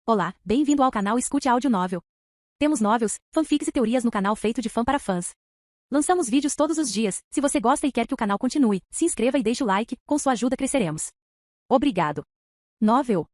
Olá, bem-vindo ao canal Escute Áudio Novel. Temos novels, fanfics e teorias no canal feito de fã para fãs. Lançamos vídeos todos os dias. Se você gosta e quer que o canal continue, se inscreva e deixe o like, com sua ajuda cresceremos. Obrigado. Novel.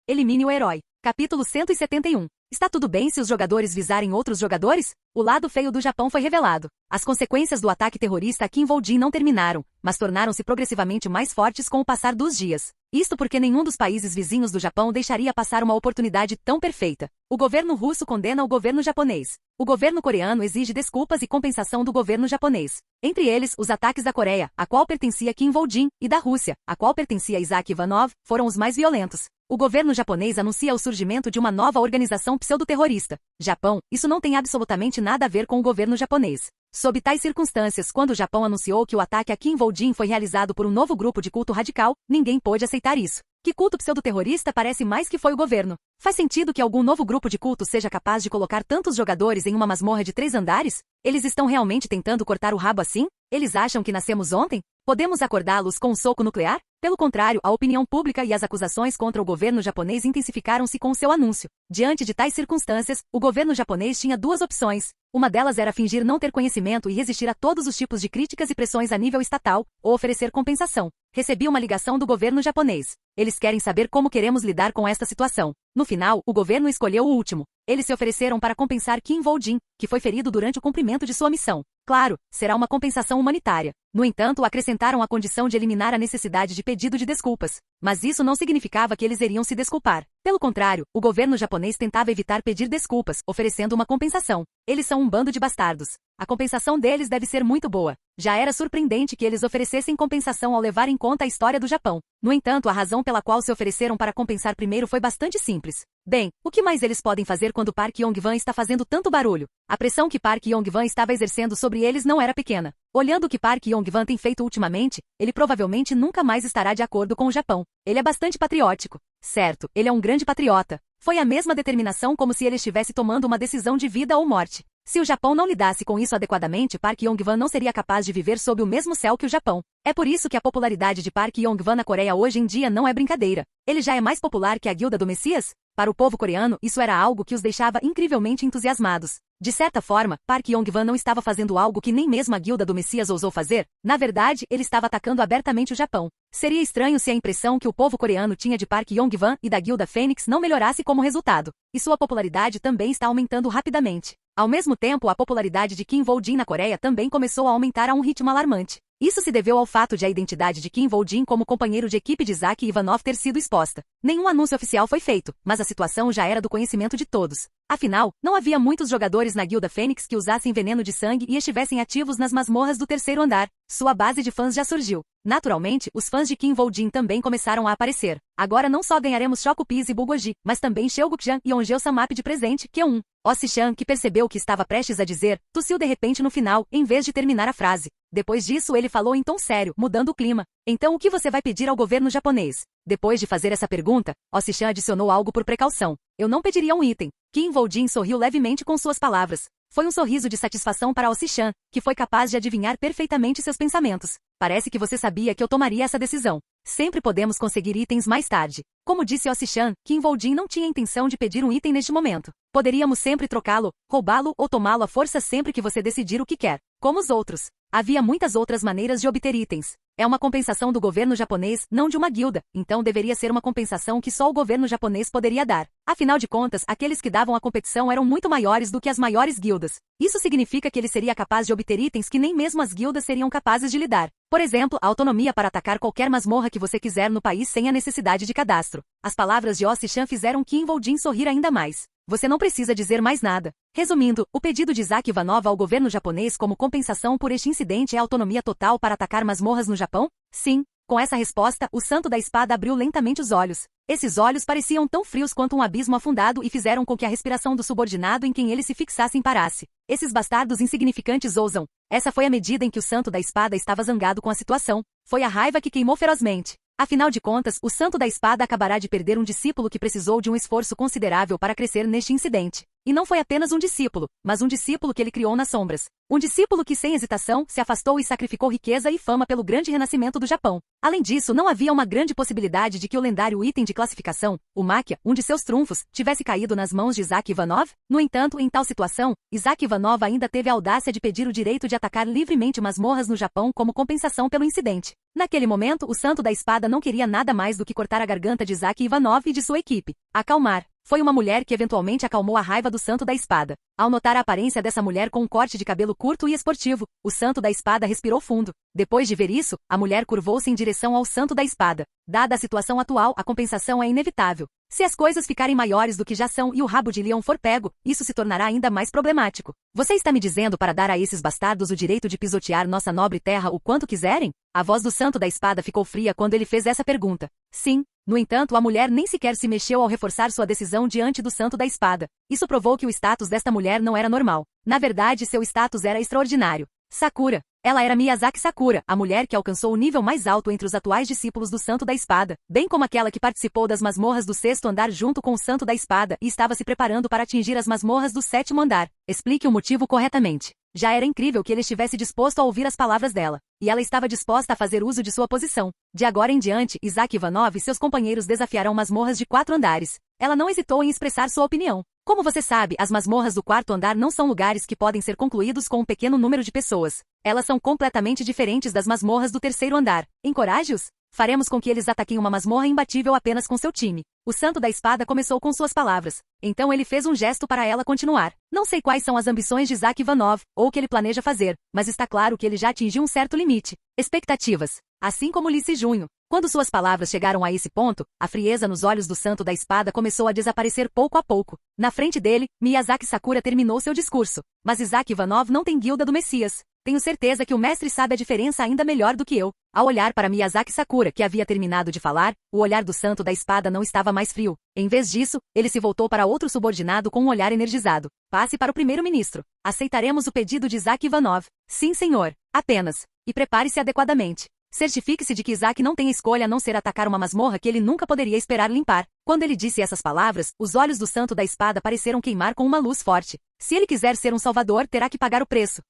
Elimine o herói. Capítulo 171. Está tudo bem se os jogadores visarem outros jogadores? O lado feio do Japão foi revelado. As consequências do ataque terrorista a Kim Woo-jin não terminaram, mas tornaram-se progressivamente mais fortes com o passar dos dias. Isto porque nenhum dos países vizinhos do Japão deixaria passar uma oportunidade tão perfeita. O governo russo condena o governo japonês. O governo coreano exige desculpas e compensação do governo japonês. Entre eles, os ataques da Coreia, a qual pertencia Kim Woo-jin, e da Rússia, a qual pertencia Isaac Ivanov, foram os mais violentos. O governo japonês anuncia o surgimento de uma nova organização pseudo-terrorista. Japão, isso não tem absolutamente nada a ver com o governo japonês. Sob tais circunstâncias, quando o Japão anunciou que o ataque a Kim Woo-jin foi realizado por um novo grupo de culto radical, ninguém pôde aceitar isso. Que culto pseudo-terrorista parece mais que foi o governo? Faz sentido que algum novo grupo de culto seja capaz de colocar tantos jogadores em uma masmorra de 3 andares? Eles estão realmente tentando cortar o rabo assim? Eles acham que nascemos ontem? Podemos acordá-los com um soco nuclear? Pelo contrário, a opinião pública e as acusações contra o governo japonês intensificaram-se com o seu anúncio. Diante de tais circunstâncias, o governo japonês tinha duas opções. Uma delas era fingir não ter conhecimento e resistir a todos os tipos de críticas e pressões a nível estatal, ou oferecer compensação. Recebi uma ligação do governo japonês. Eles querem saber como queremos lidar com esta situação. No final, o governo escolheu o último. Eles se ofereceram para compensar Kim Woo-jin, que foi ferido durante o cumprimento de sua missão. Claro, será uma compensação humanitária. No entanto, acrescentaram a condição de eliminar a necessidade de pedido de desculpas. Mas isso não significava que eles iriam se desculpar. Pelo contrário, o governo japonês tentava evitar pedir desculpas, oferecendo uma compensação. Eles são um bando de bastardos. A compensação deles deve ser muito boa. Já era surpreendente que eles oferecessem compensação ao levar em conta a história do Japão. No entanto, a razão pela qual se ofereceram para compensar primeiro foi bastante simples. Bem, o que mais eles podem fazer quando Park Yong-hwan está fazendo tanto barulho? A pressão que Park Yong-hwan estava exercendo sobre eles não era pequena. Olhando o que Park Yong-hwan tem feito ultimamente, ele provavelmente nunca mais estará de acordo com o Japão. Ele é bastante patriótico. Certo, ele é um grande patriota. Foi a mesma determinação como se ele estivesse tomando uma decisão de vida ou morte. Se o Japão não lidasse com isso adequadamente, Park Yong-hwan não seria capaz de viver sob o mesmo céu que o Japão. É por isso que a popularidade de Park Yong-hwan na Coreia hoje em dia não é brincadeira. Ele já é mais popular que a Guilda do Messias? Para o povo coreano, isso era algo que os deixava incrivelmente entusiasmados. De certa forma, Park Yong-hwan não estava fazendo algo que nem mesmo a Guilda do Messias ousou fazer. Na verdade, ele estava atacando abertamente o Japão. Seria estranho se a impressão que o povo coreano tinha de Park Yong-hwan e da Guilda Fênix não melhorasse como resultado. E sua popularidade também está aumentando rapidamente. Ao mesmo tempo, a popularidade de Kim Woo-jin na Coreia também começou a aumentar a um ritmo alarmante. Isso se deveu ao fato de a identidade de Kim Woo-jin como companheiro de equipe de Isaac Ivanov ter sido exposta. Nenhum anúncio oficial foi feito, mas a situação já era do conhecimento de todos. Afinal, não havia muitos jogadores na Guilda Fênix que usassem veneno de sangue e estivessem ativos nas masmorras do 3º andar. Sua base de fãs já surgiu. Naturalmente, os fãs de Kim Woo-jin também começaram a aparecer. Agora não só ganharemos Shokugis e Bulgogi, mas também Cheongukjeon e Onjeo Samap de presente, Q1. Osi-chan, que percebeu o que estava prestes a dizer, tossiu de repente no final, em vez de terminar a frase. Depois disso ele falou em tom sério, mudando o clima. Então o que você vai pedir ao governo japonês? Depois de fazer essa pergunta, Osi-chan adicionou algo por precaução. Eu não pediria um item. Kim Woo-jin sorriu levemente com suas palavras. Foi um sorriso de satisfação para Osi-chan, que foi capaz de adivinhar perfeitamente seus pensamentos. Parece que você sabia que eu tomaria essa decisão. Sempre podemos conseguir itens mais tarde. Como disse Osi-chan, Kim Woo-jin não tinha intenção de pedir um item neste momento. Poderíamos sempre trocá-lo, roubá-lo ou tomá-lo à força sempre que você decidir o que quer. Como os outros. Havia muitas outras maneiras de obter itens. É uma compensação do governo japonês, não de uma guilda, então deveria ser uma compensação que só o governo japonês poderia dar. Afinal de contas, aqueles que davam a competição eram muito maiores do que as maiores guildas. Isso significa que ele seria capaz de obter itens que nem mesmo as guildas seriam capazes de lhe dar. Por exemplo, a autonomia para atacar qualquer masmorra que você quiser no país sem a necessidade de cadastro. As palavras de Osi-chan fizeram Kim Woo-jin sorrir ainda mais. Você não precisa dizer mais nada. Resumindo, o pedido de Isaac Ivanov ao governo japonês como compensação por este incidente é autonomia total para atacar masmorras no Japão? Sim. Com essa resposta, o santo da espada abriu lentamente os olhos. Esses olhos pareciam tão frios quanto um abismo afundado e fizeram com que a respiração do subordinado em quem ele se fixasse parasse. Esses bastardos insignificantes ousam. Essa foi a medida em que o santo da espada estava zangado com a situação. Foi a raiva que queimou ferozmente. Afinal de contas, o santo da espada acabará de perder um discípulo que precisou de um esforço considerável para crescer neste incidente. E não foi apenas um discípulo, mas um discípulo que ele criou nas sombras. Um discípulo que sem hesitação se afastou e sacrificou riqueza e fama pelo grande renascimento do Japão. Além disso, não havia uma grande possibilidade de que o lendário item de classificação, o Maquia, um de seus trunfos, tivesse caído nas mãos de Isaac Ivanov. No entanto, em tal situação, Isaac Ivanov ainda teve a audácia de pedir o direito de atacar livremente masmorras no Japão como compensação pelo incidente. Naquele momento, o Santo da Espada não queria nada mais do que cortar a garganta de Isaac Ivanov e de sua equipe. Acalmar. Foi uma mulher que eventualmente acalmou a raiva do Santo da Espada. Ao notar a aparência dessa mulher com um corte de cabelo curto e esportivo, o Santo da Espada respirou fundo. Depois de ver isso, a mulher curvou-se em direção ao Santo da Espada. Dada a situação atual, a compensação é inevitável. Se as coisas ficarem maiores do que já são e o rabo de leão for pego, isso se tornará ainda mais problemático. Você está me dizendo para dar a esses bastardos o direito de pisotear nossa nobre terra o quanto quiserem? A voz do Santo da Espada ficou fria quando ele fez essa pergunta. Sim. No entanto, a mulher nem sequer se mexeu ao reforçar sua decisão diante do Santo da Espada. Isso provou que o status desta mulher não era normal. Na verdade, seu status era extraordinário. Sakura. Ela era Miyazaki Sakura, a mulher que alcançou o nível mais alto entre os atuais discípulos do Santo da Espada, bem como aquela que participou das masmorras do 6º andar junto com o Santo da Espada e estava se preparando para atingir as masmorras do 7º andar. Explique o motivo corretamente. Já era incrível que ele estivesse disposto a ouvir as palavras dela. E ela estava disposta a fazer uso de sua posição. De agora em diante, Isaac Ivanov e seus companheiros desafiarão masmorras de 4 andares. Ela não hesitou em expressar sua opinião. Como você sabe, as masmorras do 4º andar não são lugares que podem ser concluídos com um pequeno número de pessoas. Elas são completamente diferentes das masmorras do 3º andar. Encoraje-os? Faremos com que eles ataquem uma masmorra imbatível apenas com seu time. O Santo da Espada começou com suas palavras. Então ele fez um gesto para ela continuar. Não sei quais são as ambições de Isaac Ivanov, ou o que ele planeja fazer, mas está claro que ele já atingiu um certo limite. Expectativas. Assim como Lice Junho. Quando suas palavras chegaram a esse ponto, a frieza nos olhos do Santo da Espada começou a desaparecer pouco a pouco. Na frente dele, Miyazaki Sakura terminou seu discurso. Mas Isaac Ivanov não tem guilda do Messias. Tenho certeza que o mestre sabe a diferença ainda melhor do que eu. Ao olhar para Miyazaki Sakura, que havia terminado de falar, o olhar do Santo da Espada não estava mais frio. Em vez disso, ele se voltou para outro subordinado com um olhar energizado. Passe para o primeiro-ministro. Aceitaremos o pedido de Isaac Ivanov. Sim, senhor. Apenas. E prepare-se adequadamente. Certifique-se de que Isaac não tem escolha a não ser atacar uma masmorra que ele nunca poderia esperar limpar. Quando ele disse essas palavras, os olhos do Santo da Espada pareceram queimar com uma luz forte. Se ele quiser ser um salvador, terá que pagar o preço.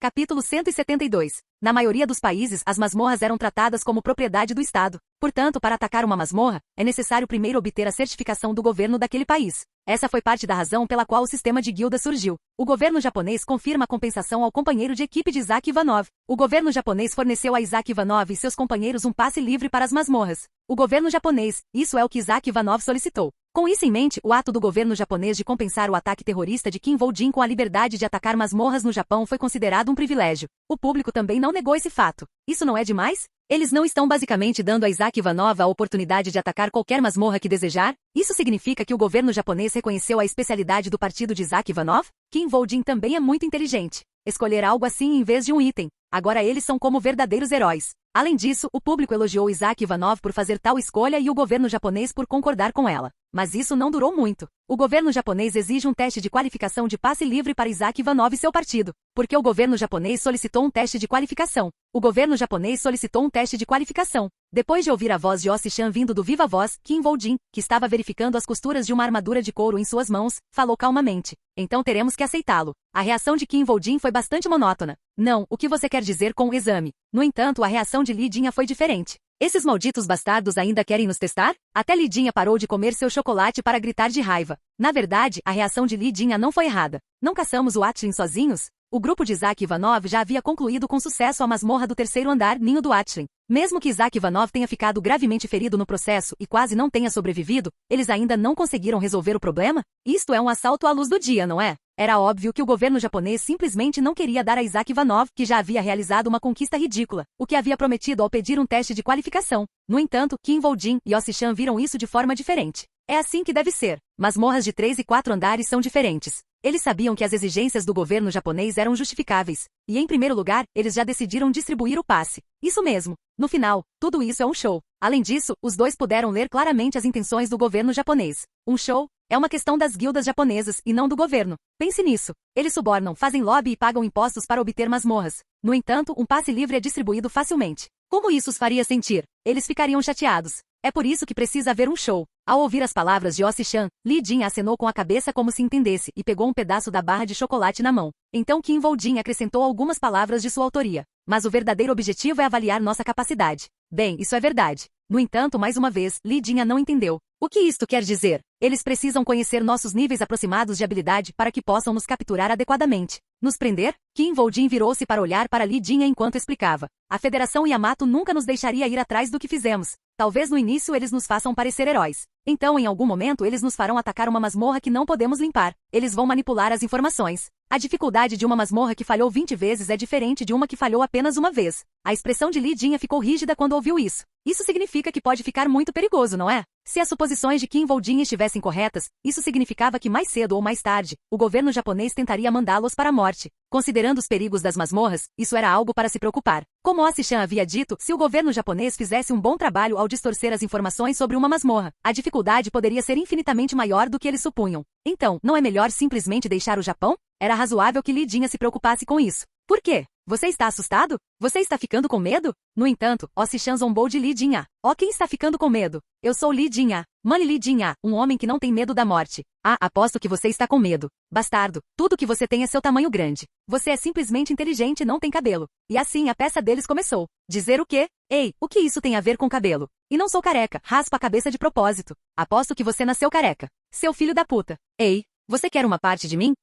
Capítulo 172. Na maioria dos países, as masmorras eram tratadas como propriedade do Estado. Portanto, para atacar uma masmorra, é necessário primeiro obter a certificação do governo daquele país. Essa foi parte da razão pela qual o sistema de guilda surgiu. O governo japonês confirma a compensação ao companheiro de equipe de Isaac Ivanov. O governo japonês forneceu a Isaac Ivanov e seus companheiros um passe livre para as masmorras. O governo japonês, isso é o que Isaac Ivanov solicitou. Com isso em mente, o ato do governo japonês de compensar o ataque terrorista de Kim Woo-jin com a liberdade de atacar masmorras no Japão foi considerado um privilégio. O público também não negou esse fato. Isso não é demais? Eles não estão basicamente dando a Isaac Ivanov a oportunidade de atacar qualquer masmorra que desejar? Isso significa que o governo japonês reconheceu a especialidade do partido de Isaac Ivanov? Kim Woo-jin também é muito inteligente. Escolher algo assim em vez de um item. Agora eles são como verdadeiros heróis. Além disso, o público elogiou Isaac Ivanov por fazer tal escolha e o governo japonês por concordar com ela. Mas isso não durou muito. O governo japonês exige um teste de qualificação de passe livre para Isaac Ivanov e seu partido. Porque o governo japonês solicitou um teste de qualificação. O governo japonês solicitou um teste de qualificação. Depois de ouvir a voz de Yoshi-chan vindo do Viva Voz, Kim Woo-jin, que estava verificando as costuras de uma armadura de couro em suas mãos, falou calmamente. Então teremos que aceitá-lo. A reação de Kim Woo-jin foi bastante monótona. Não, o que você quer dizer com o exame? No entanto, a reação de Lidinha foi diferente. Esses malditos bastardos ainda querem nos testar? Até Lidinha parou de comer seu chocolate para gritar de raiva. Na verdade, a reação de Lidinha não foi errada. Não caçamos o Atlin sozinhos? O grupo de Isaac Ivanov já havia concluído com sucesso a masmorra do 3º andar, Ninho do Atlin. Mesmo que Isaac Ivanov tenha ficado gravemente ferido no processo e quase não tenha sobrevivido, eles ainda não conseguiram resolver o problema? Isto é um assalto à luz do dia, não é? Era óbvio que o governo japonês simplesmente não queria dar a Isaac Ivanov, que já havia realizado uma conquista ridícula, o que havia prometido ao pedir um teste de qualificação. No entanto, Kim Woo-jin e Yoshi-chan viram isso de forma diferente. É assim que deve ser. Masmorras de 3 e 4 andares são diferentes. Eles sabiam que as exigências do governo japonês eram justificáveis. E em primeiro lugar, eles já decidiram distribuir o passe. Isso mesmo. No final, tudo isso é um show. Além disso, os dois puderam ler claramente as intenções do governo japonês. Um show? É uma questão das guildas japonesas e não do governo. Pense nisso. Eles subornam, fazem lobby e pagam impostos para obter masmorras. No entanto, um passe livre é distribuído facilmente. Como isso os faria sentir? Eles ficariam chateados. É por isso que precisa haver um show. Ao ouvir as palavras de Osi-chan, Li Jin acenou com a cabeça como se entendesse e pegou um pedaço da barra de chocolate na mão. Então Kim Woo-jin acrescentou algumas palavras de sua autoria. Mas o verdadeiro objetivo é avaliar nossa capacidade. Bem, isso é verdade. No entanto, mais uma vez, Li Jin não entendeu. O que isto quer dizer? Eles precisam conhecer nossos níveis aproximados de habilidade para que possam nos capturar adequadamente. Nos prender? Kim Woo-jin virou-se para olhar para Li Jin enquanto explicava. A Federação Yamato nunca nos deixaria ir atrás do que fizemos. Talvez no início eles nos façam parecer heróis. Então, em algum momento, eles nos farão atacar uma masmorra que não podemos limpar. Eles vão manipular as informações. A dificuldade de uma masmorra que falhou 20 vezes é diferente de uma que falhou apenas uma vez. A expressão de Li Jin ficou rígida quando ouviu isso. Isso significa que pode ficar muito perigoso, não é? Se as suposições de Kim Woo-jin estivessem corretas, isso significava que mais cedo ou mais tarde, o governo japonês tentaria mandá-los para a morte. Considerando os perigos das masmorras, isso era algo para se preocupar. Como Osi-chan havia dito, se o governo japonês fizesse um bom trabalho ao distorcer as informações sobre uma masmorra, a dificuldade poderia ser infinitamente maior do que eles supunham. Então, não é melhor simplesmente deixar o Japão? Era razoável que Li Jin se preocupasse com isso. Por quê? Você está assustado? Você está ficando com medo? No entanto, Osi-chan zombou de Li Jin. Quem está ficando com medo? Eu sou Li Jin. Mani Li Jin, um homem que não tem medo da morte. Aposto que você está com medo. Bastardo, tudo que você tem é seu tamanho grande. Você é simplesmente inteligente e não tem cabelo. E assim a peça deles começou. Dizer o quê? Ei, o que isso tem a ver com cabelo? E não sou careca, raspa a cabeça de propósito. Aposto que você nasceu careca. Seu filho da puta. Ei, você quer uma parte de mim?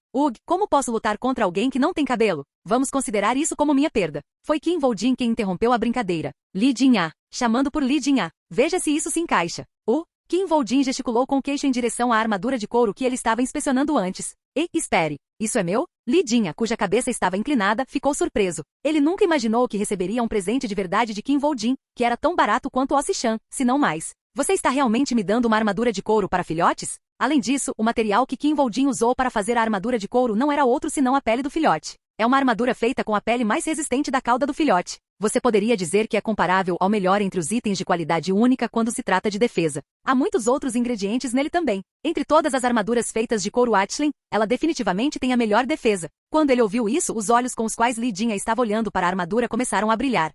Como posso lutar contra alguém que não tem cabelo? Vamos considerar isso como minha perda. Foi Kim Woo-jin quem interrompeu a brincadeira. Li Jin, chamando por Li Jin. Veja se isso se encaixa. Kim Woo-jin gesticulou com o queixo em direção à armadura de couro que ele estava inspecionando antes. Espere. Isso é meu? Li Jin, cuja cabeça estava inclinada, ficou surpreso. Ele nunca imaginou que receberia um presente de verdade de Kim Woo-jin, que era tão barato quanto Osi-chan, se não mais. Você está realmente me dando uma armadura de couro para filhotes? Além disso, o material que Kim Woo-jin usou para fazer a armadura de couro não era outro senão a pele do filhote. É uma armadura feita com a pele mais resistente da cauda do filhote. Você poderia dizer que é comparável ao melhor entre os itens de qualidade única quando se trata de defesa. Há muitos outros ingredientes nele também. Entre todas as armaduras feitas de couro Athlin, ela definitivamente tem a melhor defesa. Quando ele ouviu isso, os olhos com os quais Li Jin estava olhando para a armadura começaram a brilhar.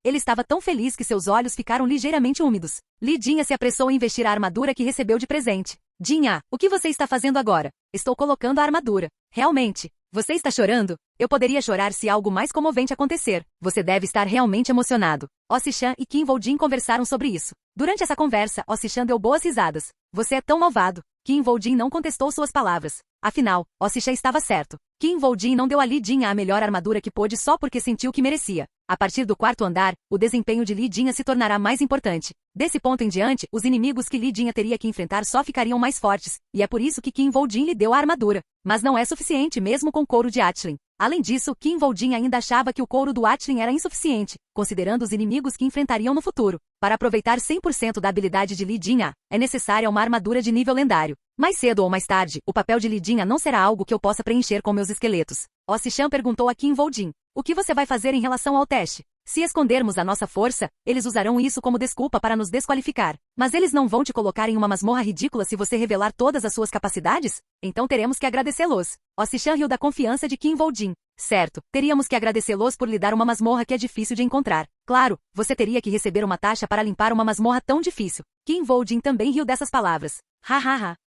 Ele estava tão feliz que seus olhos ficaram ligeiramente úmidos. Li Jin se apressou em vestir a armadura que recebeu de presente. Jin, o que você está fazendo agora? Estou colocando a armadura. Realmente? Você está chorando? Eu poderia chorar se algo mais comovente acontecer. Você deve estar realmente emocionado. Osi-chan e Kim Woo-jin conversaram sobre isso. Durante essa conversa, Osi-chan deu boas risadas. Você é tão malvado. Kim Woo-jin não contestou suas palavras. Afinal, Osi-chan estava certo. Kim Woo-jin não deu a Li Jin a melhor armadura que pôde só porque sentiu que merecia. A partir do quarto andar, o desempenho de Li Jin se tornará mais importante. Desse ponto em diante, os inimigos que Li Jin teria que enfrentar só ficariam mais fortes, e é por isso que Kim Woo-jin lhe deu a armadura. Mas não é suficiente mesmo com couro de Athlin. Além disso, Kim Woo-jin ainda achava que o couro do Athlin era insuficiente, considerando os inimigos que enfrentariam no futuro. Para aproveitar 100% da habilidade de Li Jin, é necessária uma armadura de nível lendário. Mais cedo ou mais tarde, o papel de Li Jin não será algo que eu possa preencher com meus esqueletos. Osi-chan perguntou a Kim Woo-jin. O que você vai fazer em relação ao teste? Se escondermos a nossa força, eles usarão isso como desculpa para nos desqualificar. Mas eles não vão te colocar em uma masmorra ridícula se você revelar todas as suas capacidades? Então teremos que agradecê-los. Osi-chan riu da confiança de Kim Woo-jin. Certo, teríamos que agradecê-los por lhe dar uma masmorra que é difícil de encontrar. Claro, você teria que receber uma taxa para limpar uma masmorra tão difícil. Kim Woo-jin também riu dessas palavras.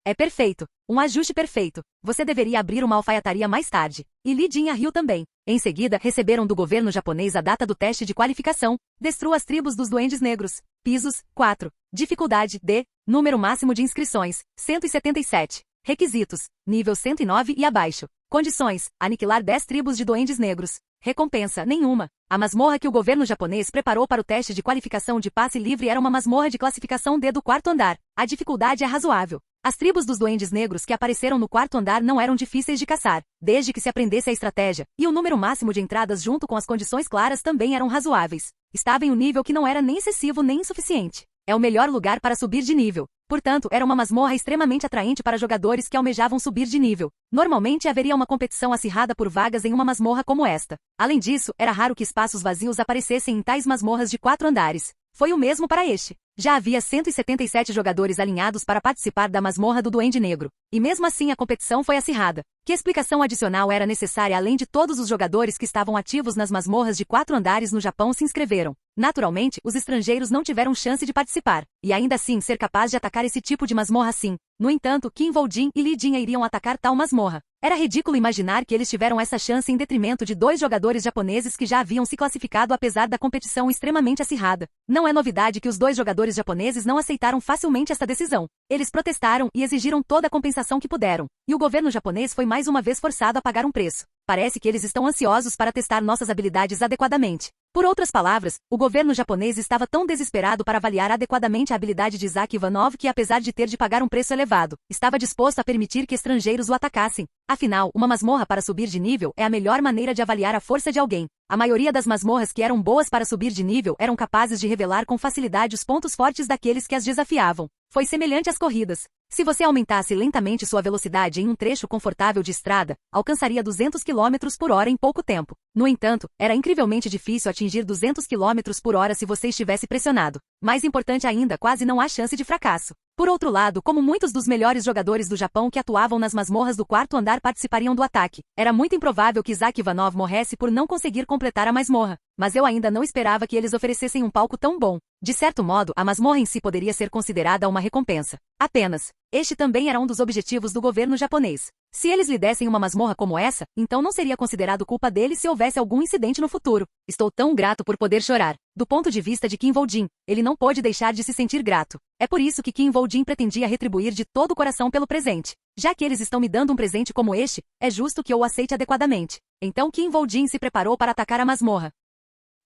É perfeito. Um ajuste perfeito. Você deveria abrir uma alfaiataria mais tarde. E Li Jin riu também. Em seguida, receberam do governo japonês a data do teste de qualificação. Destrua as tribos dos duendes negros. Pisos, 4. Dificuldade, D. Número máximo de inscrições, 177. Requisitos, nível 109 e abaixo. Condições, aniquilar 10 tribos de duendes negros. Recompensa, nenhuma. A masmorra que o governo japonês preparou para o teste de qualificação de passe livre era uma masmorra de classificação D do quarto andar. A dificuldade é razoável. As tribos dos duendes negros que apareceram no quarto andar não eram difíceis de caçar, desde que se aprendesse a estratégia, e o número máximo de entradas junto com as condições claras também eram razoáveis. Estava em um nível que não era nem excessivo nem insuficiente. É o melhor lugar para subir de nível. Portanto, era uma masmorra extremamente atraente para jogadores que almejavam subir de nível. Normalmente haveria uma competição acirrada por vagas em uma masmorra como esta. Além disso, era raro que espaços vazios aparecessem em tais masmorras de 4 andares. Foi o mesmo para este. Já havia 177 jogadores alinhados para participar da masmorra do Duende Negro. E mesmo assim a competição foi acirrada. Que explicação adicional era necessária além de todos os jogadores que estavam ativos nas masmorras de 4 andares no Japão se inscreveram? Naturalmente, os estrangeiros não tiveram chance de participar, e ainda assim ser capaz de atacar esse tipo de masmorra assim. No entanto, Kim Woo-jin e Lee Jin iriam atacar tal masmorra. Era ridículo imaginar que eles tiveram essa chance em detrimento de dois jogadores japoneses que já haviam se classificado apesar da competição extremamente acirrada. Não é novidade que os dois jogadores japoneses não aceitaram facilmente essa decisão. Eles protestaram e exigiram toda a compensação que puderam. E o governo japonês foi mais uma vez forçado a pagar um preço. Parece que eles estão ansiosos para testar nossas habilidades adequadamente. Por outras palavras, o governo japonês estava tão desesperado para avaliar adequadamente a habilidade de Isaac Ivanov que, apesar de ter de pagar um preço elevado, estava disposto a permitir que estrangeiros o atacassem. Afinal, uma masmorra para subir de nível é a melhor maneira de avaliar a força de alguém. A maioria das masmorras que eram boas para subir de nível eram capazes de revelar com facilidade os pontos fortes daqueles que as desafiavam. Foi semelhante às corridas. Se você aumentasse lentamente sua velocidade em um trecho confortável de estrada, alcançaria 200 km por hora em pouco tempo. No entanto, era incrivelmente difícil atingir 200 km por hora se você estivesse pressionado. Mais importante ainda, quase não há chance de fracasso. Por outro lado, como muitos dos melhores jogadores do Japão que atuavam nas masmorras do quarto andar participariam do ataque, era muito improvável que Isaac Ivanov morresse por não conseguir completar a masmorra. Mas eu ainda não esperava que eles oferecessem um palco tão bom. De certo modo, a masmorra em si poderia ser considerada uma recompensa. Apenas. Este também era um dos objetivos do governo japonês. Se eles lhe dessem uma masmorra como essa, então não seria considerado culpa deles se houvesse algum incidente no futuro. Estou tão grato por poder chorar. Do ponto de vista de Kim Woo-jin, ele não pôde deixar de se sentir grato. É por isso que Kim Woo-jin pretendia retribuir de todo o coração pelo presente. Já que eles estão me dando um presente como este, é justo que eu o aceite adequadamente. Então Kim Woo-jin se preparou para atacar a masmorra.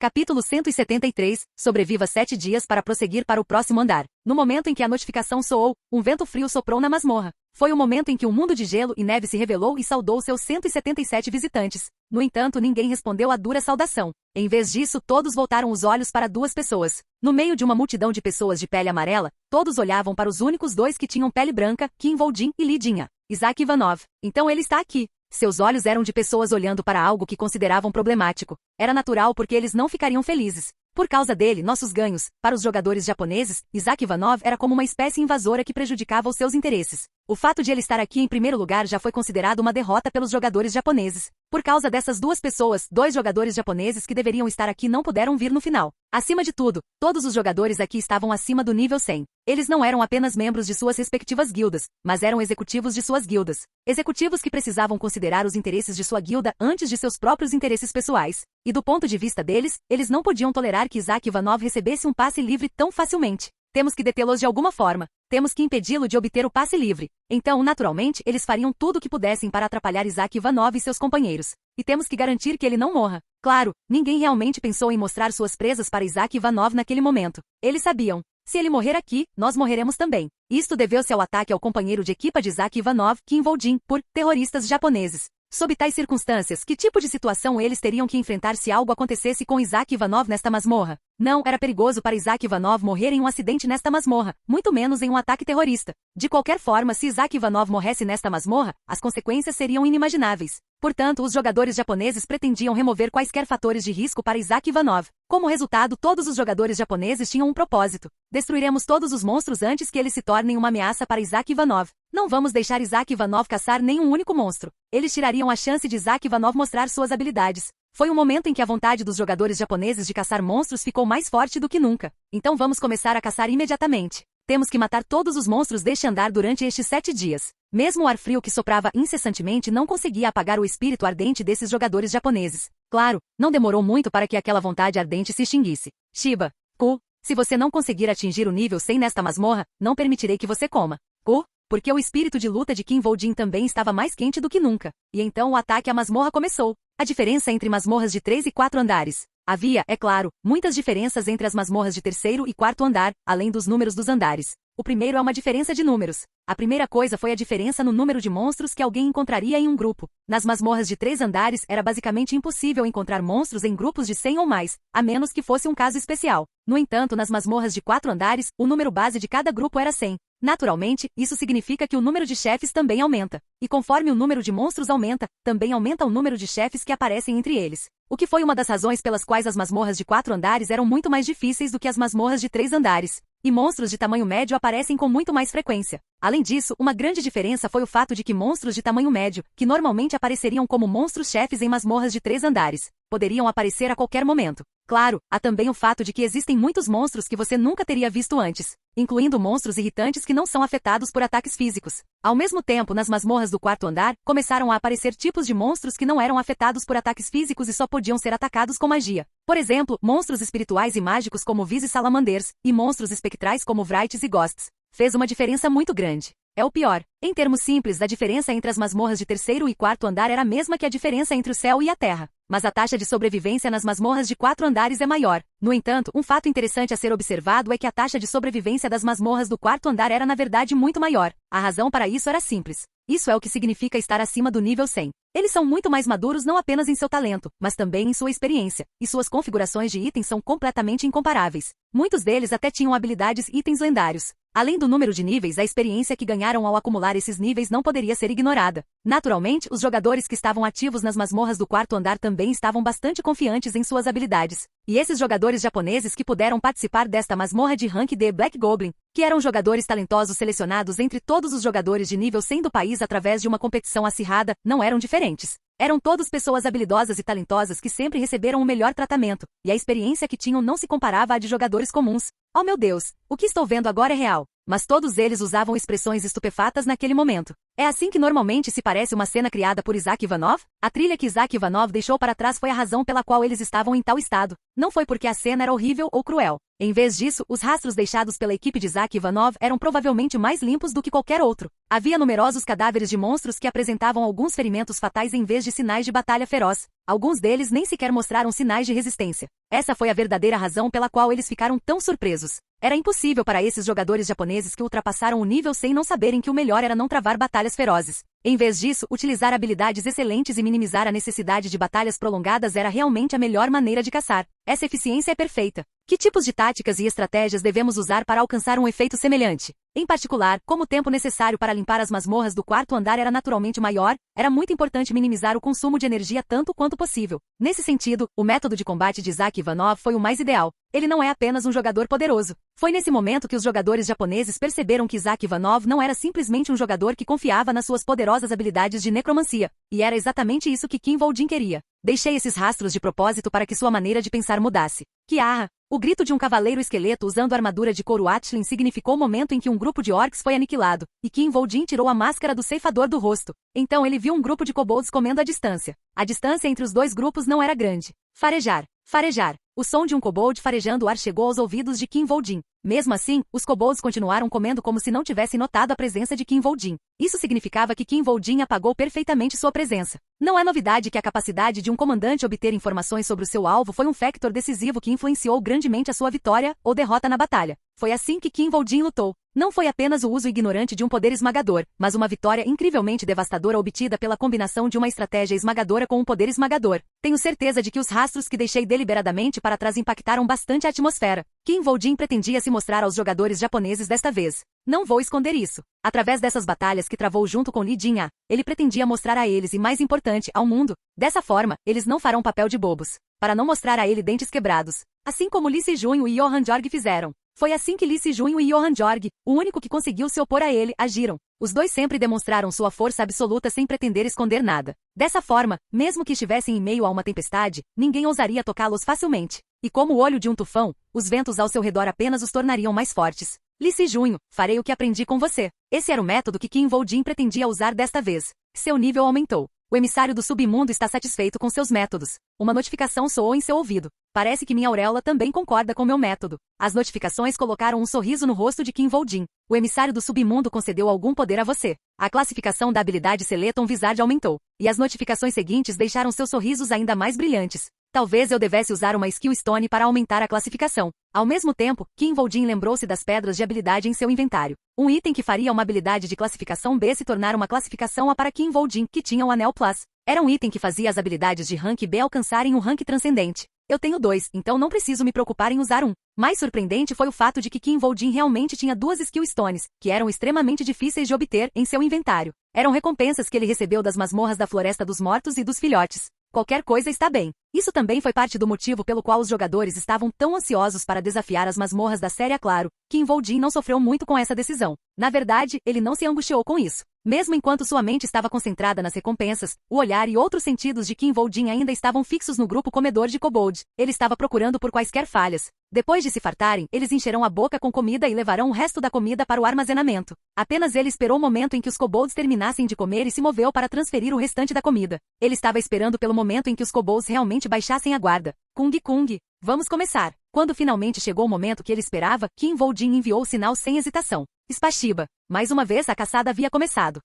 Capítulo 173, sobreviva 7 dias para prosseguir para o próximo andar. No momento em que a notificação soou, um vento frio soprou na masmorra. Foi o momento em que um mundo de gelo e neve se revelou e saudou seus 177 visitantes. No entanto, ninguém respondeu à dura saudação. Em vez disso, todos voltaram os olhos para duas pessoas. No meio de uma multidão de pessoas de pele amarela, todos olhavam para os únicos dois que tinham pele branca, Kim Woo-jin e Lee Jin. Isaac Ivanov. Então ele está aqui. Seus olhos eram de pessoas olhando para algo que consideravam problemático. Era natural porque eles não ficariam felizes. Por causa dele, nossos ganhos, para os jogadores japoneses, Isaac Ivanov era como uma espécie invasora que prejudicava os seus interesses. O fato de ele estar aqui em primeiro lugar já foi considerado uma derrota pelos jogadores japoneses. Por causa dessas duas pessoas, dois jogadores japoneses que deveriam estar aqui não puderam vir no final. Acima de tudo, todos os jogadores aqui estavam acima do nível 100. Eles não eram apenas membros de suas respectivas guildas, mas eram executivos de suas guildas. Executivos que precisavam considerar os interesses de sua guilda antes de seus próprios interesses pessoais. E do ponto de vista deles, eles não podiam tolerar que Isaac Ivanov recebesse um passe livre tão facilmente. Temos que detê-los de alguma forma. Temos que impedi-lo de obter o passe livre. Então, naturalmente, eles fariam tudo o que pudessem para atrapalhar Isaac Ivanov e seus companheiros. E temos que garantir que ele não morra. Claro, ninguém realmente pensou em mostrar suas presas para Isaac Ivanov naquele momento. Eles sabiam. Se ele morrer aqui, nós morreremos também. Isto deveu-se ao ataque ao companheiro de equipa de Isaac Ivanov, Kim Woo-jin, por terroristas japoneses. Sob tais circunstâncias, que tipo de situação eles teriam que enfrentar se algo acontecesse com Isaac Ivanov nesta masmorra? Não, era perigoso para Isaac Ivanov morrer em um acidente nesta masmorra, muito menos em um ataque terrorista. De qualquer forma, se Isaac Ivanov morresse nesta masmorra, as consequências seriam inimagináveis. Portanto, os jogadores japoneses pretendiam remover quaisquer fatores de risco para Isaac Ivanov. Como resultado, todos os jogadores japoneses tinham um propósito. Destruiremos todos os monstros antes que eles se tornem uma ameaça para Isaac Ivanov. Não vamos deixar Isaac Ivanov caçar nenhum único monstro. Eles tirariam a chance de Isaac Ivanov mostrar suas habilidades. Foi um momento em que a vontade dos jogadores japoneses de caçar monstros ficou mais forte do que nunca. Então vamos começar a caçar imediatamente. Temos que matar todos os monstros deste andar durante estes 7 dias. Mesmo o ar frio que soprava incessantemente não conseguia apagar o espírito ardente desses jogadores japoneses. Claro, não demorou muito para que aquela vontade ardente se extinguisse. Shiba, Ku, se você não conseguir atingir o nível 100 nesta masmorra, não permitirei que você coma. Ku, porque o espírito de luta de Kim Woo-jin também estava mais quente do que nunca. E então o ataque à masmorra começou. A diferença entre masmorras de 3 e 4 andares. Havia, é claro, muitas diferenças entre as masmorras de terceiro e quarto andar, além dos números dos andares. O primeiro é uma diferença de números. A primeira coisa foi a diferença no número de monstros que alguém encontraria em um grupo. Nas masmorras de 3 andares era basicamente impossível encontrar monstros em grupos de 100 ou mais, a menos que fosse um caso especial. No entanto, nas masmorras de 4 andares, o número base de cada grupo era 100. Naturalmente, isso significa que o número de chefes também aumenta. E conforme o número de monstros aumenta, também aumenta o número de chefes que aparecem entre eles. O que foi uma das razões pelas quais as masmorras de 4 andares eram muito mais difíceis do que as masmorras de 3 andares. e monstros de tamanho médio aparecem com muito mais frequência. Além disso, uma grande diferença foi o fato de que monstros de tamanho médio, que normalmente apareceriam como monstros-chefes em masmorras de 3 andares, poderiam aparecer a qualquer momento. Claro, há também o fato de que existem muitos monstros que você nunca teria visto antes, incluindo monstros irritantes que não são afetados por ataques físicos. Ao mesmo tempo, nas masmorras do 4º andar, começaram a aparecer tipos de monstros que não eram afetados por ataques físicos e só podiam ser atacados com magia. Por exemplo, monstros espirituais e mágicos como Vis e Salamanders, e monstros espectrais como Wrights e Ghosts. Fez uma diferença muito grande. É o pior. Em termos simples, a diferença entre as masmorras de 3º e 4º andar era a mesma que a diferença entre o céu e a terra. Mas a taxa de sobrevivência nas masmorras de 4 andares é maior. No entanto, um fato interessante a ser observado é que a taxa de sobrevivência das masmorras do 4º andar era na verdade muito maior. A razão para isso era simples. Isso é o que significa estar acima do nível 100. Eles são muito mais maduros não apenas em seu talento, mas também em sua experiência, e suas configurações de itens são completamente incomparáveis. Muitos deles até tinham habilidades e itens lendários. Além do número de níveis, a experiência que ganharam ao acumular esses níveis não poderia ser ignorada. Naturalmente, os jogadores que estavam ativos nas masmorras do 4º andar também estavam bastante confiantes em suas habilidades. E esses jogadores japoneses que puderam participar desta masmorra de Rank D Black Goblin, que eram jogadores talentosos selecionados entre todos os jogadores de nível 100 do país através de uma competição acirrada, não eram diferentes. Eram todos pessoas habilidosas e talentosas que sempre receberam o melhor tratamento, e a experiência que tinham não se comparava à de jogadores comuns. Oh meu Deus, o que estou vendo agora é real. Mas todos eles usavam expressões estupefatas naquele momento. É assim que normalmente se parece uma cena criada por Isaac Ivanov? A trilha que Isaac Ivanov deixou para trás foi a razão pela qual eles estavam em tal estado. Não foi porque a cena era horrível ou cruel. Em vez disso, os rastros deixados pela equipe de Isaac Ivanov eram provavelmente mais limpos do que qualquer outro. Havia numerosos cadáveres de monstros que apresentavam alguns ferimentos fatais em vez de sinais de batalha feroz. Alguns deles nem sequer mostraram sinais de resistência. Essa foi a verdadeira razão pela qual eles ficaram tão surpresos. Era impossível para esses jogadores japoneses que ultrapassaram o nível 100 não saberem que o melhor era não travar batalhas ferozes. Em vez disso, utilizar habilidades excelentes e minimizar a necessidade de batalhas prolongadas era realmente a melhor maneira de caçar. Essa eficiência é perfeita. Que tipos de táticas e estratégias devemos usar para alcançar um efeito semelhante? Em particular, como o tempo necessário para limpar as masmorras do 4º andar era naturalmente maior, era muito importante minimizar o consumo de energia tanto quanto possível. Nesse sentido, o método de combate de Isaac Ivanov foi o mais ideal. Ele não é apenas um jogador poderoso. Foi nesse momento que os jogadores japoneses perceberam que Isaac Ivanov não era simplesmente um jogador que confiava nas suas poderosas habilidades de necromancia. E era exatamente isso que Kim Voldin queria. Deixei esses rastros de propósito para que sua maneira de pensar mudasse. Kiara! O grito de um cavaleiro esqueleto usando armadura de couro Atlan significou o momento em que um grupo de orcs foi aniquilado, e Kim Voldin tirou a máscara do ceifador do rosto. Então ele viu um grupo de kobolds comendo à distância. A distância entre os dois grupos não era grande. Farejar. Farejar. O som de um kobold farejando o ar chegou aos ouvidos de Kim Voldin. Mesmo assim, os kobolds continuaram comendo como se não tivessem notado a presença de Kim Voldin. Isso significava que Kim Voldin apagou perfeitamente sua presença. Não é novidade que a capacidade de um comandante obter informações sobre o seu alvo foi um factor decisivo que influenciou grandemente a sua vitória ou derrota na batalha. Foi assim que Kim Voldin lutou. Não foi apenas o uso ignorante de um poder esmagador, mas uma vitória incrivelmente devastadora obtida pela combinação de uma estratégia esmagadora com um poder esmagador. Tenho certeza de que os rastros que deixei deliberadamente para trás impactaram bastante a atmosfera. Kim Voldin pretendia se mostrar aos jogadores japoneses desta vez. Não vou esconder isso. Através dessas batalhas que travou junto com Li Jin-ah, ele pretendia mostrar a eles e, mais importante, ao mundo. Dessa forma, eles não farão papel de bobos. Para não mostrar a ele dentes quebrados. Assim como Lee Se-jun e Johan Jorg fizeram. Foi assim que Lee Se-jun e Johan Jorg, o único que conseguiu se opor a ele, agiram. Os dois sempre demonstraram sua força absoluta sem pretender esconder nada. Dessa forma, mesmo que estivessem em meio a uma tempestade, ninguém ousaria tocá-los facilmente. E como o olho de um tufão, os ventos ao seu redor apenas os tornariam mais fortes. Lee Se-jun, farei o que aprendi com você. Esse era o método que Kim Voldin pretendia usar desta vez. Seu nível aumentou. O emissário do submundo está satisfeito com seus métodos. Uma notificação soou em seu ouvido. Parece que minha auréola também concorda com meu método. As notificações colocaram um sorriso no rosto de Kim Voldin. O emissário do submundo concedeu algum poder a você. A classificação da habilidade Seleton Wizard aumentou. E as notificações seguintes deixaram seus sorrisos ainda mais brilhantes. Talvez eu devesse usar uma Skill Stone para aumentar a classificação. Ao mesmo tempo, Kim Voldin lembrou-se das pedras de habilidade em seu inventário. Um item que faria uma habilidade de classificação B se tornar uma classificação A para Kim Voldin, que tinha o Anel Plus. Era um item que fazia as habilidades de Rank B alcançarem um rank transcendente. Eu tenho 2, então não preciso me preocupar em usar um. Mais surpreendente foi o fato de que Kim Voldin realmente tinha 2 Skill Stones, que eram extremamente difíceis de obter, em seu inventário. Eram recompensas que ele recebeu das masmorras da Floresta dos Mortos e dos Filhotes. Qualquer coisa está bem. Isso também foi parte do motivo pelo qual os jogadores estavam tão ansiosos para desafiar as masmorras da série. É claro que Involdin não sofreu muito com essa decisão. Na verdade, ele não se angustiou com isso. Mesmo enquanto sua mente estava concentrada nas recompensas, o olhar e outros sentidos de Qin Voldin ainda estavam fixos no grupo comedor de kobold. Ele estava procurando por quaisquer falhas. Depois de se fartarem, eles encherão a boca com comida e levarão o resto da comida para o armazenamento. Apenas ele esperou o momento em que os kobolds terminassem de comer e se moveu para transferir o restante da comida. Ele estava esperando pelo momento em que os kobolds realmente baixassem a guarda. Kung, vamos começar. Quando finalmente chegou o momento que ele esperava, Qin Voldin enviou o sinal sem hesitação. Spashiba. Mais uma vez a caçada havia começado.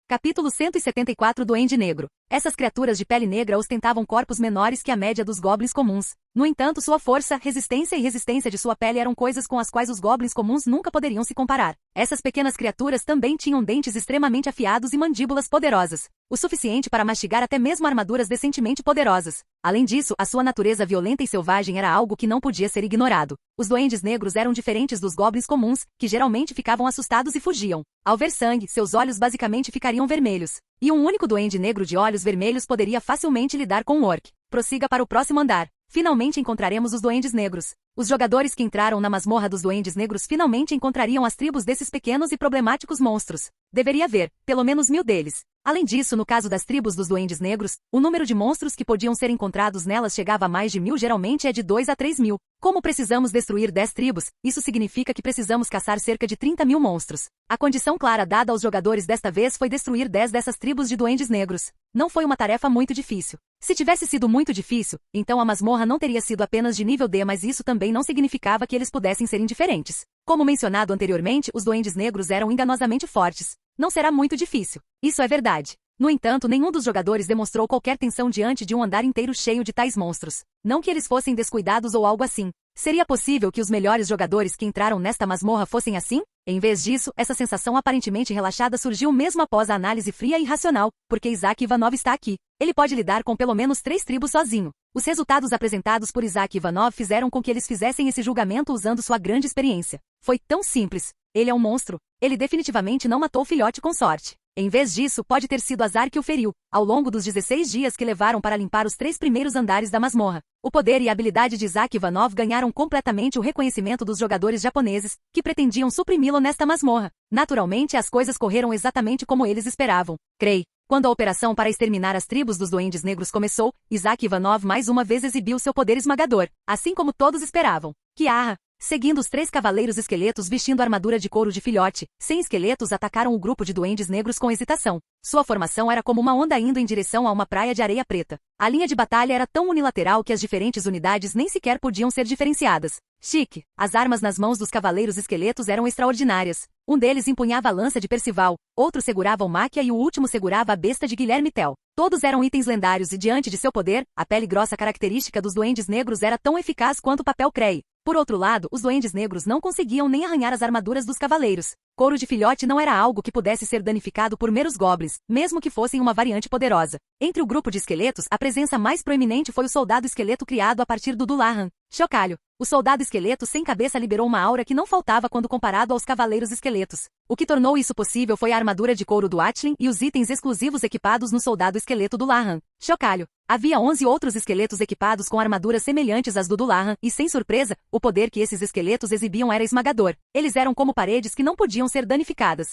Capítulo 174 Duende Negro. Essas criaturas de pele negra ostentavam corpos menores que a média dos goblins comuns. No entanto, sua força, resistência e resistência de sua pele eram coisas com as quais os goblins comuns nunca poderiam se comparar. Essas pequenas criaturas também tinham dentes extremamente afiados e mandíbulas poderosas, o suficiente para mastigar até mesmo armaduras decentemente poderosas. Além disso, a sua natureza violenta e selvagem era algo que não podia ser ignorado. Os duendes negros eram diferentes dos goblins comuns, que geralmente ficavam assustados e fugiam. Ao ver sangue, seus olhos basicamente ficariam vermelhos. E um único duende negro de olhos vermelhos poderia facilmente lidar com um orc. Prossiga para o próximo andar. Finalmente encontraremos os duendes negros. Os jogadores que entraram na masmorra dos duendes negros finalmente encontrariam as tribos desses pequenos e problemáticos monstros. Deveria haver, pelo menos 1000 deles. Além disso, no caso das tribos dos duendes negros, o número de monstros que podiam ser encontrados nelas chegava a mais de 1000, geralmente é de 2 a 3.000. Como precisamos destruir 10 tribos, isso significa que precisamos caçar cerca de 30.000 monstros. A condição clara dada aos jogadores desta vez foi destruir 10 dessas tribos de duendes negros. Não foi uma tarefa muito difícil. Se tivesse sido muito difícil, então a masmorra não teria sido apenas de nível D, mas isso também não significava que eles pudessem ser indiferentes. Como mencionado anteriormente, os duendes negros eram enganosamente fortes. Não será muito difícil. Isso é verdade. No entanto, nenhum dos jogadores demonstrou qualquer tensão diante de um andar inteiro cheio de tais monstros. Não que eles fossem descuidados ou algo assim. Seria possível que os melhores jogadores que entraram nesta masmorra fossem assim? Em vez disso, essa sensação aparentemente relaxada surgiu mesmo após a análise fria e racional, porque Isaac Ivanov está aqui. Ele pode lidar com pelo menos 3 tribos sozinho. Os resultados apresentados por Isaac Ivanov fizeram com que eles fizessem esse julgamento usando sua grande experiência. Foi tão simples. Ele é um monstro. Ele definitivamente não matou o filhote com sorte. Em vez disso, pode ter sido azar que o feriu, ao longo dos 16 dias que levaram para limpar os 3 primeiros andares da masmorra. O poder e a habilidade de Isaac Ivanov ganharam completamente o reconhecimento dos jogadores japoneses, que pretendiam suprimi-lo nesta masmorra. Naturalmente, as coisas correram exatamente como eles esperavam. Creio. Quando a operação para exterminar as tribos dos duendes negros começou, Isaac Ivanov mais uma vez exibiu seu poder esmagador, assim como todos esperavam. Kiara. Seguindo os 3 cavaleiros esqueletos vestindo armadura de couro de filhote, 100 esqueletos atacaram o grupo de duendes negros com hesitação. Sua formação era como uma onda indo em direção a uma praia de areia preta. A linha de batalha era tão unilateral que as diferentes unidades nem sequer podiam ser diferenciadas. Chique. As armas nas mãos dos cavaleiros esqueletos eram extraordinárias. Um deles empunhava a lança de Percival, outro segurava o Máquia e o último segurava a besta de Guilherme Tell. Todos eram itens lendários e diante de seu poder, a pele grossa característica dos duendes negros era tão eficaz quanto o papel creme. Por outro lado, os duendes negros não conseguiam nem arranhar as armaduras dos cavaleiros. Couro de filhote não era algo que pudesse ser danificado por meros goblins, mesmo que fossem uma variante poderosa. Entre o grupo de esqueletos, a presença mais proeminente foi o soldado esqueleto criado a partir do Dullahan. Chocalho. O soldado esqueleto sem cabeça liberou uma aura que não faltava quando comparado aos cavaleiros esqueletos. O que tornou isso possível foi a armadura de couro do Atlin e os itens exclusivos equipados no soldado esqueleto do Dullahan. Chocalho. Havia 11 outros esqueletos equipados com armaduras semelhantes às do Dullahan, e sem surpresa, o poder que esses esqueletos exibiam era esmagador. Eles eram como paredes que não podiam ser danificadas.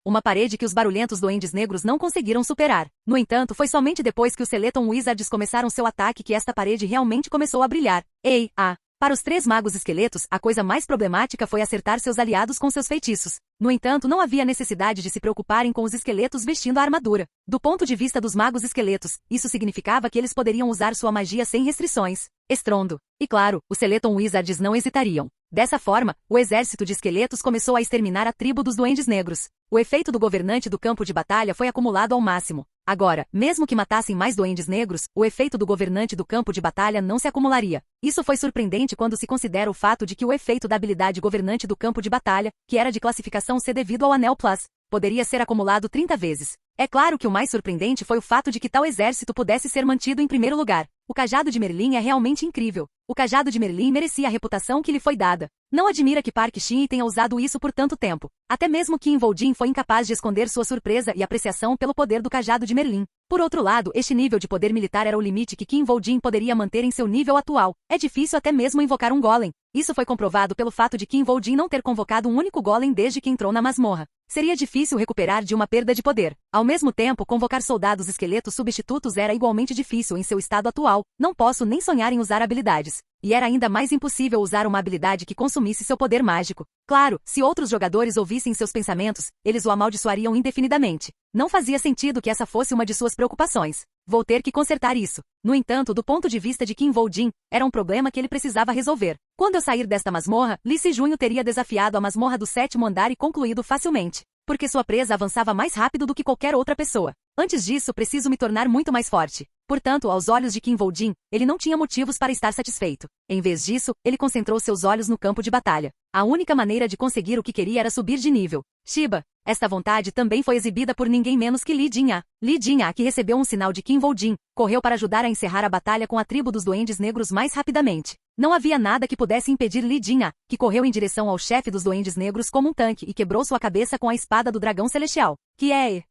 Uma parede que os barulhentos duendes negros não conseguiram superar. No entanto, foi somente depois que os Skeleton Wizards começaram seu ataque que esta parede realmente começou a brilhar. Para os 3 magos esqueletos, a coisa mais problemática foi acertar seus aliados com seus feitiços. No entanto, não havia necessidade de se preocuparem com os esqueletos vestindo a armadura. Do ponto de vista dos magos esqueletos, isso significava que eles poderiam usar sua magia sem restrições. Estrondo. E claro, os Skeleton Wizards não hesitariam. Dessa forma, o exército de esqueletos começou a exterminar a tribo dos duendes negros. O efeito do governante do campo de batalha foi acumulado ao máximo. Agora, mesmo que matassem mais duendes negros, o efeito do governante do campo de batalha não se acumularia. Isso foi surpreendente quando se considera o fato de que o efeito da habilidade governante do campo de batalha, que era de classificação C devido ao Anel Plus, poderia ser acumulado 30 vezes. É claro que o mais surpreendente foi o fato de que tal exército pudesse ser mantido em primeiro lugar. O cajado de Merlin é realmente incrível. O cajado de Merlin merecia a reputação que lhe foi dada. Não admira que Park Shin tenha usado isso por tanto tempo. Até mesmo Kim Woo-jin foi incapaz de esconder sua surpresa e apreciação pelo poder do cajado de Merlin. Por outro lado, este nível de poder militar era o limite que Kim Woo-jin poderia manter em seu nível atual. É difícil até mesmo invocar um golem. Isso foi comprovado pelo fato de Kim Woo-jin não ter convocado um único golem desde que entrou na masmorra. Seria difícil recuperar de uma perda de poder. Ao mesmo tempo, convocar soldados esqueletos substitutos era igualmente difícil em seu estado atual. Não posso nem sonhar em usar habilidades. E era ainda mais impossível usar uma habilidade que consumisse seu poder mágico. Claro, se outros jogadores ouvissem seus pensamentos, eles o amaldiçoariam indefinidamente. Não fazia sentido que essa fosse uma de suas preocupações. Vou ter que consertar isso. No entanto, do ponto de vista de Kim Woo-jin, era um problema que ele precisava resolver. Quando eu sair desta masmorra, Lee Se-junho teria desafiado a masmorra do 7º andar e concluído facilmente. Porque sua presa avançava mais rápido do que qualquer outra pessoa. Antes disso, preciso me tornar muito mais forte. Portanto, aos olhos de Kim Woo-jin, ele não tinha motivos para estar satisfeito. Em vez disso, ele concentrou seus olhos no campo de batalha. A única maneira de conseguir o que queria era subir de nível. Shiba. Esta vontade também foi exibida por ninguém menos que Lee Jin-ah. Lee Jin-ah, que recebeu um sinal de Kim Woo-jin, correu para ajudar a encerrar a batalha com a tribo dos Duendes Negros mais rapidamente. Não havia nada que pudesse impedir Lee Jin-ah, que correu em direção ao chefe dos Duendes Negros como um tanque e quebrou sua cabeça com a espada do dragão celestial. Kei.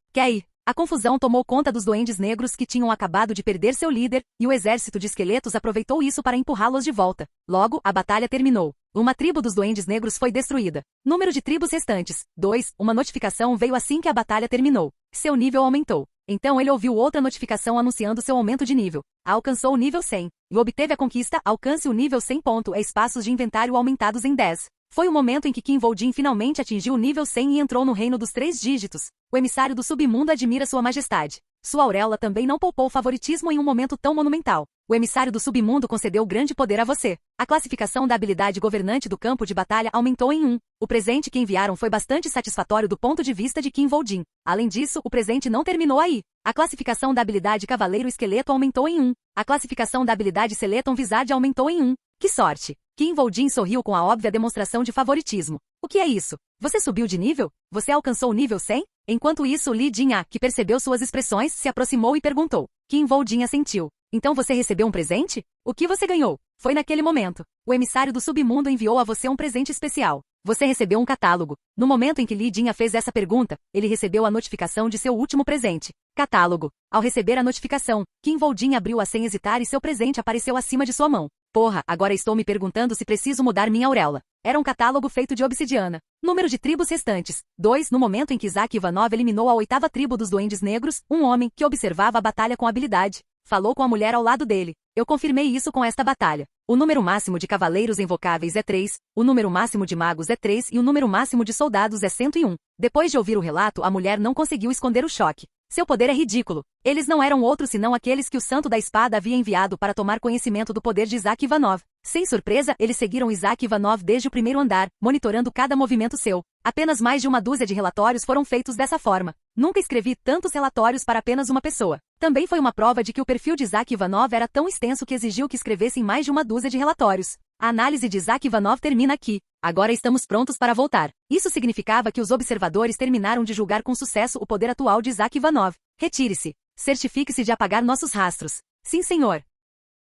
A confusão tomou conta dos Duendes Negros que tinham acabado de perder seu líder, e o exército de esqueletos aproveitou isso para empurrá-los de volta. Logo, a batalha terminou. Uma tribo dos Duendes Negros foi destruída. Número de tribos restantes: 2. Uma notificação veio assim que a batalha terminou. Seu nível aumentou. Então ele ouviu outra notificação anunciando seu aumento de nível. Alcançou o nível 100. E obteve a conquista. Alcance o nível 100. Espaços de inventário aumentados em 10. Foi o momento em que Kim Woo-jin finalmente atingiu o nível 100 e entrou no reino dos 3 dígitos. O emissário do submundo admira sua majestade. Sua auréola também não poupou favoritismo em um momento tão monumental. O emissário do submundo concedeu grande poder a você. A classificação da habilidade governante do campo de batalha aumentou em 1. O presente que enviaram foi bastante satisfatório do ponto de vista de Kim Woo-jin. Além disso, o presente não terminou aí. A classificação da habilidade Cavaleiro Esqueleto aumentou em 1. A classificação da habilidade Skeleton Wizard aumentou em 1. Que sorte! Kim Woo-jin sorriu com a óbvia demonstração de favoritismo. O que é isso? Você subiu de nível? Você alcançou o nível 100? Enquanto isso, Lee Jin-ah, que percebeu suas expressões, se aproximou e perguntou. Kim Woo-jin assentiu. Então você recebeu um presente? O que você ganhou? Foi naquele momento. O emissário do submundo enviou a você um presente especial. Você recebeu um catálogo. No momento em que Lee Jin-ah fez essa pergunta, ele recebeu a notificação de seu último presente. Catálogo. Ao receber a notificação, Kim Woo-jin abriu-a sem hesitar e seu presente apareceu acima de sua mão. Porra, agora estou me perguntando se preciso mudar minha auréola. Era um catálogo feito de obsidiana. Número de tribos restantes: 2. No momento em que Isaac Ivanov eliminou a 8ª tribo dos Duendes Negros, um homem, que observava a batalha com habilidade, falou com a mulher ao lado dele. Eu confirmei isso com esta batalha. O número máximo de cavaleiros invocáveis é 3, o número máximo de magos é 3 e o número máximo de soldados é 101. Depois de ouvir o relato, a mulher não conseguiu esconder o choque. Seu poder é ridículo. Eles não eram outros senão aqueles que o Santo da Espada havia enviado para tomar conhecimento do poder de Isaac Ivanov. Sem surpresa, eles seguiram Isaac Ivanov desde o primeiro andar, monitorando cada movimento seu. Apenas mais de uma dúzia de relatórios foram feitos dessa forma. Nunca escrevi tantos relatórios para apenas uma pessoa. Também foi uma prova de que o perfil de Isaac Ivanov era tão extenso que exigiu que escrevessem mais de uma dúzia de relatórios. A análise de Isaac Ivanov termina aqui. Agora estamos prontos para voltar. Isso significava que os observadores terminaram de julgar com sucesso o poder atual de Isaac Ivanov. Retire-se. Certifique-se de apagar nossos rastros. Sim, senhor.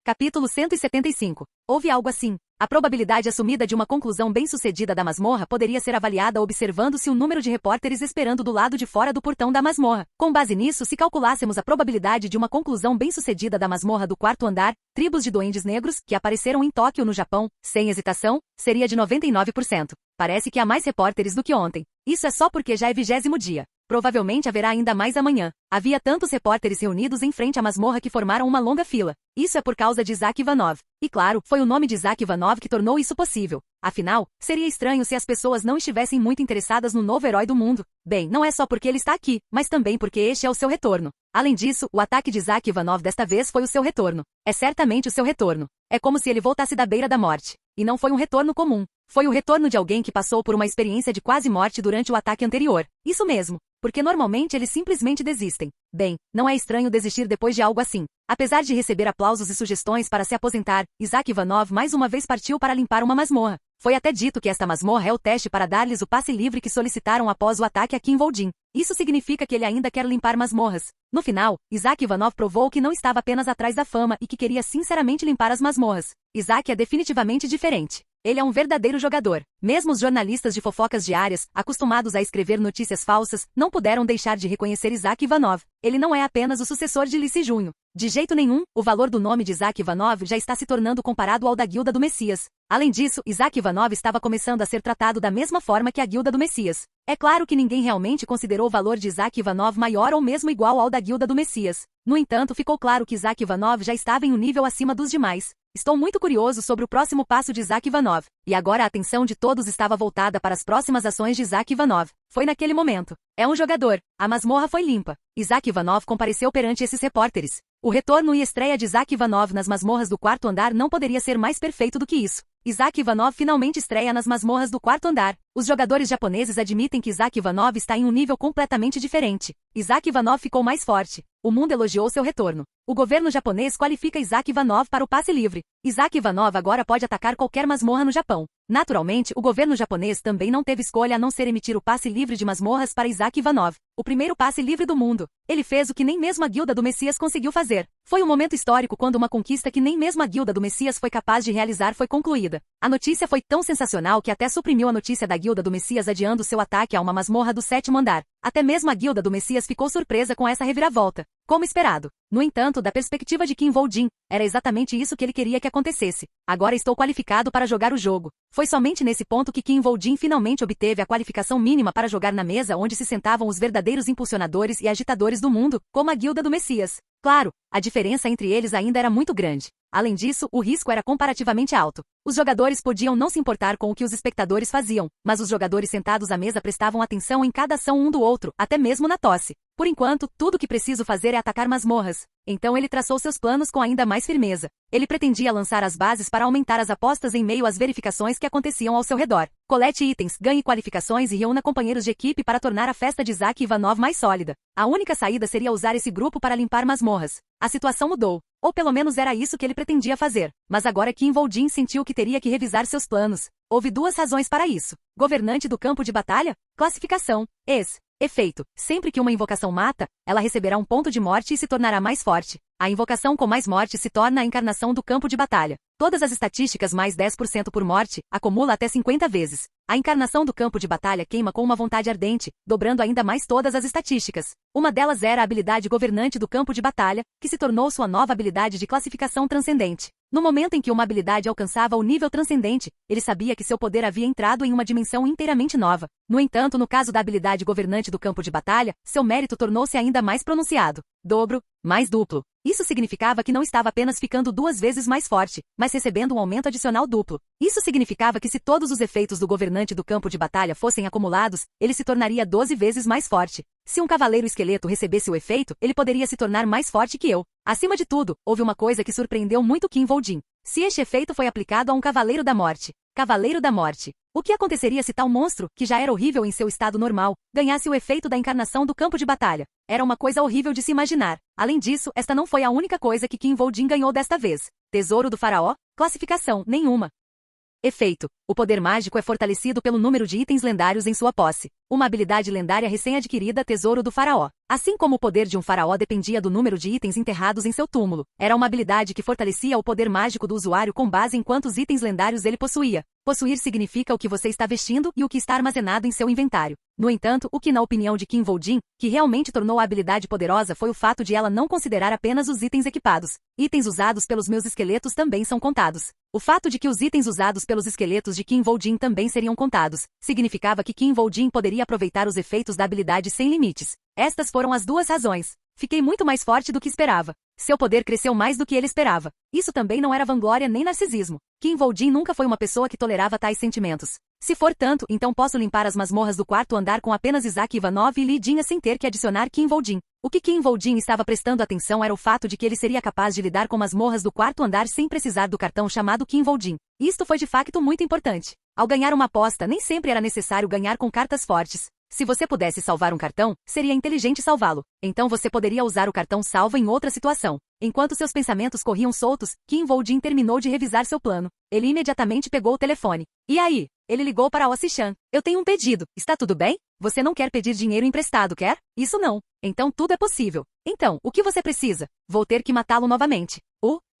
Capítulo 175. Houve algo assim. A probabilidade assumida de uma conclusão bem-sucedida da masmorra poderia ser avaliada observando-se o número de repórteres esperando do lado de fora do portão da masmorra. Com base nisso, se calculássemos a probabilidade de uma conclusão bem-sucedida da masmorra do 4º andar, tribos de duendes negros, que apareceram em Tóquio, no Japão, sem hesitação, seria de 99%. Parece que há mais repórteres do que ontem. Isso é só porque já é 20º dia. Provavelmente haverá ainda mais amanhã. Havia tantos repórteres reunidos em frente à masmorra que formaram uma longa fila. Isso é por causa de Isaac Ivanov. E claro, foi o nome de Isaac Ivanov que tornou isso possível. Afinal, seria estranho se as pessoas não estivessem muito interessadas no novo herói do mundo. Bem, não é só porque ele está aqui, mas também porque este é o seu retorno. Além disso, o ataque de Isaac Ivanov desta vez foi o seu retorno. É certamente o seu retorno. É como se ele voltasse da beira da morte. E não foi um retorno comum. Foi o retorno de alguém que passou por uma experiência de quase morte durante o ataque anterior. Isso mesmo. Porque normalmente eles simplesmente desistem. Bem, não é estranho desistir depois de algo assim. Apesar de receber aplausos e sugestões para se aposentar, Isaac Ivanov mais uma vez partiu para limpar uma masmorra. Foi até dito que esta masmorra é o teste para dar-lhes o passe livre que solicitaram após o ataque a Kim Voldin. Isso significa que ele ainda quer limpar masmorras. No final, Isaac Ivanov provou que não estava apenas atrás da fama e que queria sinceramente limpar as masmorras. Isaac é definitivamente diferente. Ele é um verdadeiro jogador. Mesmo os jornalistas de fofocas diárias, acostumados a escrever notícias falsas, não puderam deixar de reconhecer Isaac Ivanov. Ele não é apenas o sucessor de Lee Se-jun. De jeito nenhum, o valor do nome de Isaac Ivanov já está se tornando comparado ao da Guilda do Messias. Além disso, Isaac Ivanov estava começando a ser tratado da mesma forma que a Guilda do Messias. É claro que ninguém realmente considerou o valor de Isaac Ivanov maior ou mesmo igual ao da Guilda do Messias. No entanto, ficou claro que Isaac Ivanov já estava em um nível acima dos demais. Estou muito curioso sobre o próximo passo de Isaac Ivanov. E agora a atenção de todos estava voltada para as próximas ações de Isaac Ivanov. Foi naquele momento. É um jogador. A masmorra foi limpa. Isaac Ivanov compareceu perante esses repórteres. O retorno e estreia de Isaac Ivanov nas masmorras do quarto andar não poderia ser mais perfeito do que isso. Isaac Ivanov finalmente estreia nas masmorras do quarto andar. Os jogadores japoneses admitem que Isaac Ivanov está em um nível completamente diferente. Isaac Ivanov ficou mais forte. O mundo elogiou seu retorno. O governo japonês qualifica Isaac Ivanov para o passe livre. Isaac Ivanov agora pode atacar qualquer masmorra no Japão. Naturalmente, o governo japonês também não teve escolha a não ser emitir o passe livre de masmorras para Isaac Ivanov. O primeiro passe livre do mundo. Ele fez o que nem mesmo a Guilda do Messias conseguiu fazer. Foi um momento histórico quando uma conquista que nem mesmo a Guilda do Messias foi capaz de realizar foi concluída. A notícia foi tão sensacional que até suprimiu a notícia da Guilda do Messias adiando seu ataque a uma masmorra do 7º andar. Até mesmo a Guilda do Messias ficou surpresa com essa reviravolta. Como esperado. No entanto, da perspectiva de Kim Voldin, era exatamente isso que ele queria que acontecesse. Agora estou qualificado para jogar o jogo. Foi somente nesse ponto que Kim Voldin finalmente obteve a qualificação mínima para jogar na mesa onde se sentavam os verdadeiros impulsionadores e agitadores do mundo, como a Guilda do Messias. Claro, a diferença entre eles ainda era muito grande. Além disso, o risco era comparativamente alto. Os jogadores podiam não se importar com o que os espectadores faziam, mas os jogadores sentados à mesa prestavam atenção em cada ação um do outro, até mesmo na tosse. Por enquanto, tudo o que preciso fazer é atacar masmorras. Então ele traçou seus planos com ainda mais firmeza. Ele pretendia lançar as bases para aumentar as apostas em meio às verificações que aconteciam ao seu redor. Colete itens, ganhe qualificações e reúna companheiros de equipe para tornar a festa de Isaac Ivanov mais sólida. A única saída seria usar esse grupo para limpar masmorras. A situação mudou. Ou pelo menos era isso que ele pretendia fazer. Mas agora Kim Voldin sentiu que teria que revisar seus planos. Houve duas razões para isso. Governante do campo de batalha? Classificação. Efeito. Sempre que uma invocação mata, ela receberá um ponto de morte e se tornará mais forte. A invocação com mais morte se torna a encarnação do campo de batalha. Todas as estatísticas mais 10% por morte, acumula até 50 vezes. A encarnação do campo de batalha queima com uma vontade ardente, dobrando ainda mais todas as estatísticas. Uma delas era a habilidade governante do campo de batalha, que se tornou sua nova habilidade de classificação transcendente. No momento em que uma habilidade alcançava o nível transcendente, ele sabia que seu poder havia entrado em uma dimensão inteiramente nova. No entanto, no caso da habilidade governante do campo de batalha, seu mérito tornou-se ainda mais pronunciado. Dobro, mais duplo. Isso significava que não estava apenas ficando 2 vezes mais forte, mas recebendo um aumento adicional duplo. Isso significava que se todos os efeitos do governante do campo de batalha fossem acumulados, ele se tornaria 12 vezes mais forte. Se um cavaleiro esqueleto recebesse o efeito, ele poderia se tornar mais forte que eu. Acima de tudo, houve uma coisa que surpreendeu muito Kim Voldin. Se este efeito foi aplicado a um Cavaleiro da Morte. Cavaleiro da Morte. O que aconteceria se tal monstro, que já era horrível em seu estado normal, ganhasse o efeito da encarnação do campo de batalha? Era uma coisa horrível de se imaginar. Além disso, esta não foi a única coisa que Kim Voldin ganhou desta vez. Tesouro do Faraó? Classificação, nenhuma. Efeito. O poder mágico é fortalecido pelo número de itens lendários em sua posse. Uma habilidade lendária recém-adquirida, Tesouro do Faraó. Assim como o poder de um faraó dependia do número de itens enterrados em seu túmulo, era uma habilidade que fortalecia o poder mágico do usuário com base em quantos itens lendários ele possuía. Possuir significa o que você está vestindo e o que está armazenado em seu inventário. No entanto, o que na opinião de Kim Voldin, que realmente tornou a habilidade poderosa foi o fato de ela não considerar apenas os itens equipados. Itens usados pelos meus esqueletos também são contados. O fato de que os itens usados pelos esqueletos de Kim Voldin também seriam contados, significava que Kim Voldin poderia aproveitar os efeitos da habilidade sem limites. Estas foram as duas razões. Fiquei muito mais forte do que esperava. Seu poder cresceu mais do que ele esperava. Isso também não era vanglória nem narcisismo. Kim Voldin nunca foi uma pessoa que tolerava tais sentimentos. Se for tanto, então posso limpar as masmorras do quarto andar com apenas Isaac Ivanov e Lidinha sem ter que adicionar Kim Voldin. O que Kim Voldin estava prestando atenção era o fato de que ele seria capaz de lidar com masmorras do quarto andar sem precisar do cartão chamado Kim Voldin. Isto foi de facto muito importante. Ao ganhar uma aposta, nem sempre era necessário ganhar com cartas fortes. Se você pudesse salvar um cartão, seria inteligente salvá-lo. Então você poderia usar o cartão salvo em outra situação. Enquanto seus pensamentos corriam soltos, Kim Woo-jin terminou de revisar seu plano. Ele imediatamente pegou o telefone. E aí? Ele ligou para Oh-se-chan. Eu tenho um pedido. Está tudo bem? Você não quer pedir dinheiro emprestado, quer? Isso não. Então tudo é possível. Então, o que você precisa? Vou ter que matá-lo novamente.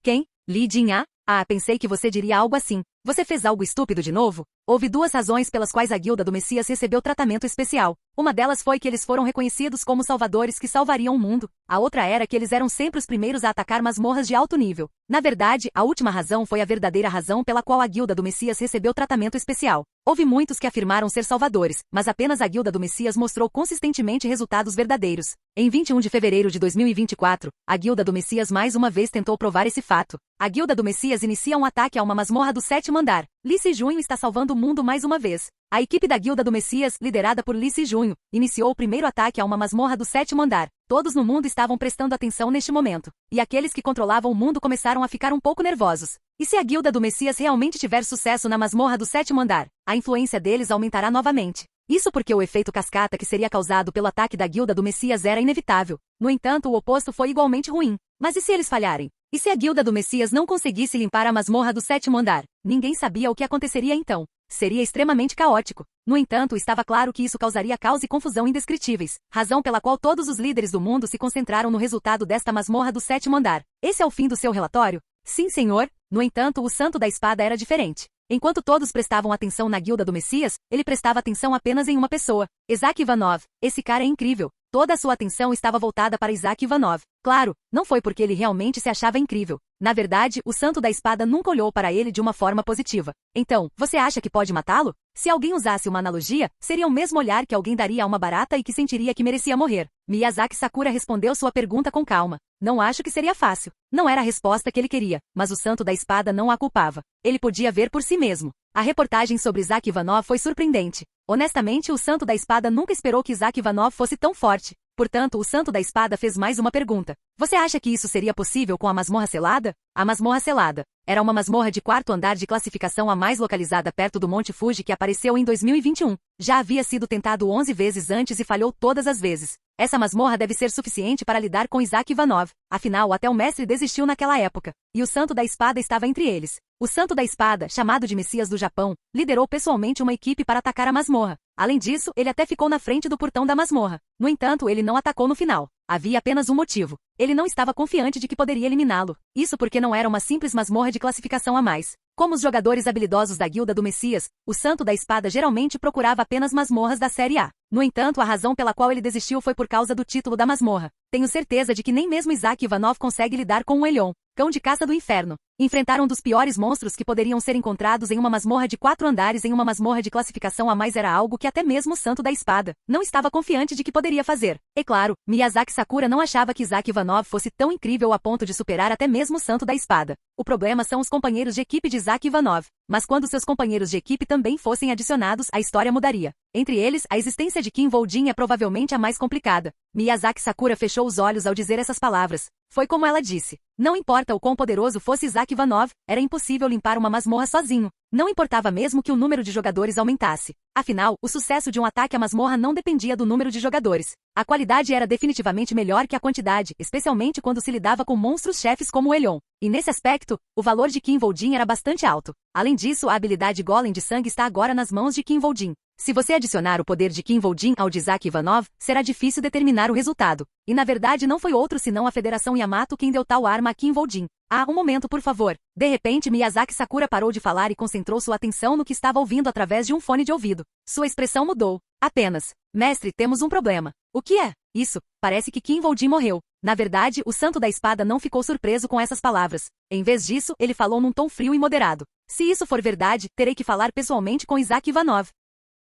Quem? Lee Jin-ah? Ah, pensei que você diria algo assim. Você fez algo estúpido de novo? Houve duas razões pelas quais a Guilda do Messias recebeu tratamento especial. Uma delas foi que eles foram reconhecidos como salvadores que salvariam o mundo. A outra era que eles eram sempre os primeiros a atacar masmorras de alto nível. Na verdade, a última razão foi a verdadeira razão pela qual a Guilda do Messias recebeu tratamento especial. Houve muitos que afirmaram ser salvadores, mas apenas a Guilda do Messias mostrou consistentemente resultados verdadeiros. Em 21 de fevereiro de 2024, a Guilda do Messias mais uma vez tentou provar esse fato. A Guilda do Messias inicia um ataque a uma masmorra do 7º andar. Lee Se-junho está salvando o mundo mais uma vez. A equipe da Guilda do Messias, liderada por Lee Se-junho, iniciou o primeiro ataque a uma masmorra do 7º andar. Todos no mundo estavam prestando atenção neste momento. E aqueles que controlavam o mundo começaram a ficar um pouco nervosos. E se a Guilda do Messias realmente tiver sucesso na masmorra do 7º andar, a influência deles aumentará novamente. Isso porque o efeito cascata que seria causado pelo ataque da Guilda do Messias era inevitável. No entanto, o oposto foi igualmente ruim. Mas e se eles falharem? E se a Guilda do Messias não conseguisse limpar a masmorra do 7º andar? Ninguém sabia o que aconteceria então. Seria extremamente caótico. No entanto, estava claro que isso causaria caos e confusão indescritíveis, razão pela qual todos os líderes do mundo se concentraram no resultado desta masmorra do 7º andar. Esse é o fim do seu relatório? Sim, senhor. No entanto, o Santo da Espada era diferente. Enquanto todos prestavam atenção na Guilda do Messias, ele prestava atenção apenas em uma pessoa. Isaac Ivanov. Esse cara é incrível. Toda a sua atenção estava voltada para Isaac Ivanov. Claro, não foi porque ele realmente se achava incrível. Na verdade, o Santo da Espada nunca olhou para ele de uma forma positiva. Então, você acha que pode matá-lo? Se alguém usasse uma analogia, seria o mesmo olhar que alguém daria a uma barata e que sentiria que merecia morrer. Miyazaki Sakura respondeu sua pergunta com calma. Não acho que seria fácil. Não era a resposta que ele queria, mas o Santo da Espada não a culpava. Ele podia ver por si mesmo. A reportagem sobre Isaac Ivanov foi surpreendente. Honestamente, o Santo da Espada nunca esperou que Isaac Ivanov fosse tão forte. Portanto, o Santo da Espada fez mais uma pergunta. Você acha que isso seria possível com a masmorra selada? A masmorra selada era uma masmorra de 4º andar de classificação a mais localizada perto do Monte Fuji que apareceu em 2021. Já havia sido tentado 11 vezes antes e falhou todas as vezes. Essa masmorra deve ser suficiente para lidar com Isaac Ivanov. Afinal, até o mestre desistiu naquela época. E o Santo da Espada estava entre eles. O Santo da Espada, chamado de Messias do Japão, liderou pessoalmente uma equipe para atacar a masmorra. Além disso, ele até ficou na frente do portão da masmorra. No entanto, ele não atacou no final. Havia apenas um motivo. Ele não estava confiante de que poderia eliminá-lo. Isso porque não era uma simples masmorra de classificação a mais. Como os jogadores habilidosos da Guilda do Messias, o Santo da Espada geralmente procurava apenas masmorras da Série A. No entanto, a razão pela qual ele desistiu foi por causa do título da masmorra. Tenho certeza de que nem mesmo Isaac Ivanov consegue lidar com o Elion, cão de caça do inferno. Enfrentar um dos piores monstros que poderiam ser encontrados em uma masmorra de 4 andares em uma masmorra de classificação a mais era algo que até mesmo o Santo da Espada não estava confiante de que poderia fazer. É claro, Miyazaki Sakura não achava que Isaac Ivanov fosse tão incrível a ponto de superar até mesmo o Santo da Espada. O problema são os companheiros de equipe de Isaac Ivanov. Mas quando seus companheiros de equipe também fossem adicionados, a história mudaria. Entre eles, a existência de Kim Woo-jin é provavelmente a mais complicada. Miyazaki Sakura fechou os olhos ao dizer essas palavras. Foi como ela disse. Não importa o quão poderoso fosse Isaac Ivanov, era impossível limpar uma masmorra sozinho. Não importava mesmo que o número de jogadores aumentasse. Afinal, o sucesso de um ataque à masmorra não dependia do número de jogadores. A qualidade era definitivamente melhor que a quantidade, especialmente quando se lidava com monstros-chefes como o Elion. E nesse aspecto, o valor de Kim Woo-jin era bastante alto. Além disso, a habilidade Golem de Sangue está agora nas mãos de Kim Woo-jin. Se você adicionar o poder de Kim Woo-jin ao de Isaac Ivanov, será difícil determinar o resultado. E na verdade não foi outro senão a Federação Yamato quem deu tal arma a Kim Woo-jin. Ah, um momento por favor. De repente Miyazaki Sakura parou de falar e concentrou sua atenção no que estava ouvindo através de um fone de ouvido. Sua expressão mudou. Apenas. Mestre, temos um problema. O que é? Isso. Parece que Kim Woo-jin morreu. Na verdade, o Santo da Espada não ficou surpreso com essas palavras. Em vez disso, ele falou num tom frio e moderado. Se isso for verdade, terei que falar pessoalmente com Isaac Ivanov.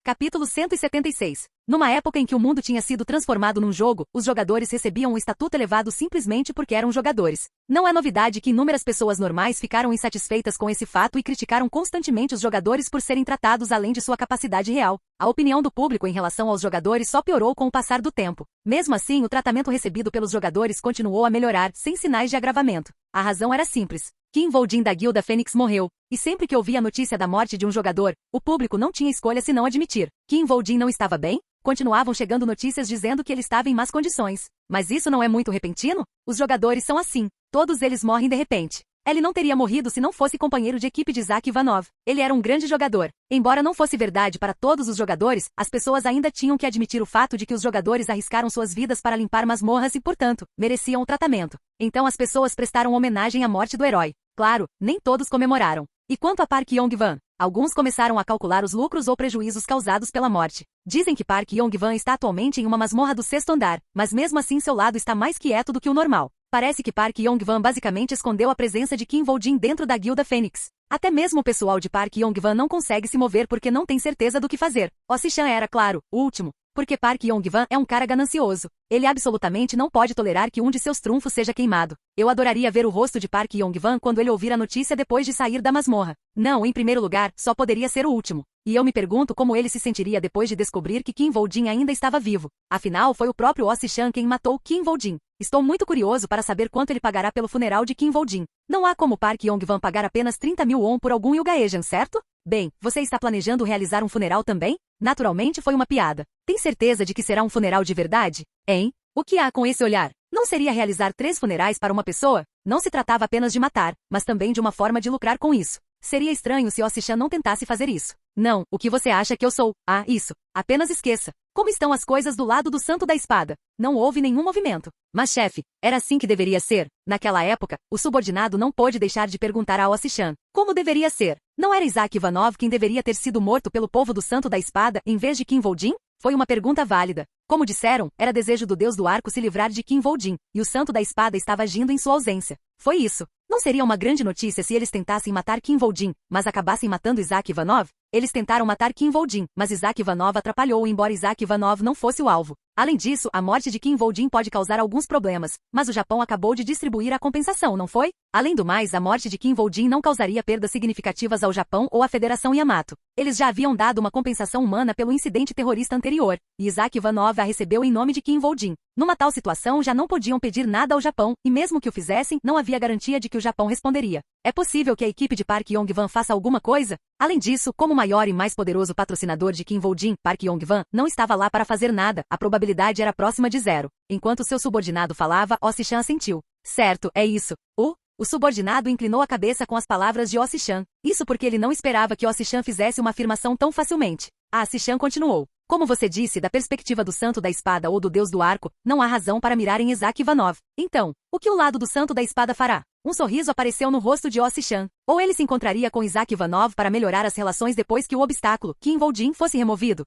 Capítulo 176. Numa época em que o mundo tinha sido transformado num jogo, os jogadores recebiam um estatuto elevado simplesmente porque eram jogadores. Não é novidade que inúmeras pessoas normais ficaram insatisfeitas com esse fato e criticaram constantemente os jogadores por serem tratados além de sua capacidade real. A opinião do público em relação aos jogadores só piorou com o passar do tempo. Mesmo assim, o tratamento recebido pelos jogadores continuou a melhorar, sem sinais de agravamento. A razão era simples. Kim Woo-jin da Guilda Fênix morreu, e sempre que ouvia a notícia da morte de um jogador, o público não tinha escolha senão admitir. Kim Woo-jin não estava bem? continuavam chegando notícias dizendo que ele estava em más condições. Mas isso não é muito repentino? Os jogadores são assim. Todos eles morrem de repente. Ele não teria morrido se não fosse companheiro de equipe de Isaac Ivanov. Ele era um grande jogador. Embora não fosse verdade para todos os jogadores, as pessoas ainda tinham que admitir o fato de que os jogadores arriscaram suas vidas para limpar masmorras e, portanto, mereciam o tratamento. Então as pessoas prestaram homenagem à morte do herói. Claro, nem todos comemoraram. E quanto a Park Yong-wan? Alguns começaram a calcular os lucros ou prejuízos causados pela morte. Dizem que Park Yong-wan está atualmente em uma masmorra do 6º andar, mas mesmo assim seu lado está mais quieto do que o normal. Parece que Park Yong-wan basicamente escondeu a presença de Kim Woo-jin dentro da guilda Fênix. Até mesmo o pessoal de Park Yong-wan não consegue se mover porque não tem certeza do que fazer. Oh-si-chan era, claro, o último. Porque Park Yong-wan é um cara ganancioso. Ele absolutamente não pode tolerar que um de seus trunfos seja queimado. Eu adoraria ver o rosto de Park Yong-wan quando ele ouvir a notícia depois de sair da masmorra. Não, em primeiro lugar, só poderia ser o último. E eu me pergunto como ele se sentiria depois de descobrir que Kim Woo-jin ainda estava vivo. Afinal, foi o próprio Oh-si-chan quem matou Kim Woo-jin. Estou muito curioso para saber quanto ele pagará pelo funeral de Kim Woo-jin. Não há como Park Yong-wan pagar apenas 30.000 won por algum Yugaejan, certo? Bem, você está planejando realizar um funeral também? Naturalmente foi uma piada. Tem certeza de que será um funeral de verdade? Hein? O que há com esse olhar? Não seria realizar 3 funerais para uma pessoa? Não se tratava apenas de matar, mas também de uma forma de lucrar com isso. Seria estranho se Oh-si-chan não tentasse fazer isso. Não, o que você acha que eu sou? Ah, isso. Apenas esqueça. Como estão as coisas do lado do Santo da Espada? Não houve nenhum movimento. Mas chefe, era assim que deveria ser? Naquela época, o subordinado não pôde deixar de perguntar a Oh-si-chan. Como deveria ser? Não era Isaac Ivanov quem deveria ter sido morto pelo povo do Santo da Espada em vez de Kim Woo-jin? Foi uma pergunta válida. Como disseram, era desejo do deus do arco se livrar de Kim Woo-jin, e o Santo da Espada estava agindo em sua ausência. Foi isso. Não seria uma grande notícia se eles tentassem matar Kim Woo-jin, mas acabassem matando Isaac Ivanov? Eles tentaram matar Kim Woo-jin, mas Isaac Ivanov atrapalhou embora Isaac Ivanov não fosse o alvo. Além disso, a morte de Kim Woo-jin pode causar alguns problemas, mas o Japão acabou de distribuir a compensação, não foi? Além do mais, a morte de Kim Woo-jin não causaria perdas significativas ao Japão ou à Federação Yamato. Eles já haviam dado uma compensação humana pelo incidente terrorista anterior, e Isaac Ivanov a recebeu em nome de Kim Woo-jin. Numa tal situação já não podiam pedir nada ao Japão, e mesmo que o fizessem, não havia garantia de que o Japão responderia. É possível que a equipe de Park Yong-wan faça alguma coisa? Além disso, como o maior e mais poderoso patrocinador de Kim Woo-jin, Park Yong-wan não estava lá para fazer nada, a probabilidade era próxima de 0. Enquanto seu subordinado falava, Oh-si-chan assentiu. Certo, é isso. O subordinado inclinou a cabeça com as palavras de Oh-si-chan. Isso porque ele não esperava que Oh-si-chan fizesse uma afirmação tão facilmente. Oh-si-chan continuou. Como você disse, da perspectiva do Santo da Espada ou do Deus do Arco, não há razão para mirar em Isaac Ivanov. Então, o que o lado do Santo da Espada fará? Um sorriso apareceu no rosto de Oh-si-chan. Ou ele se encontraria com Isaac Ivanov para melhorar as relações depois que o obstáculo, Kim Woo-jin, fosse removido?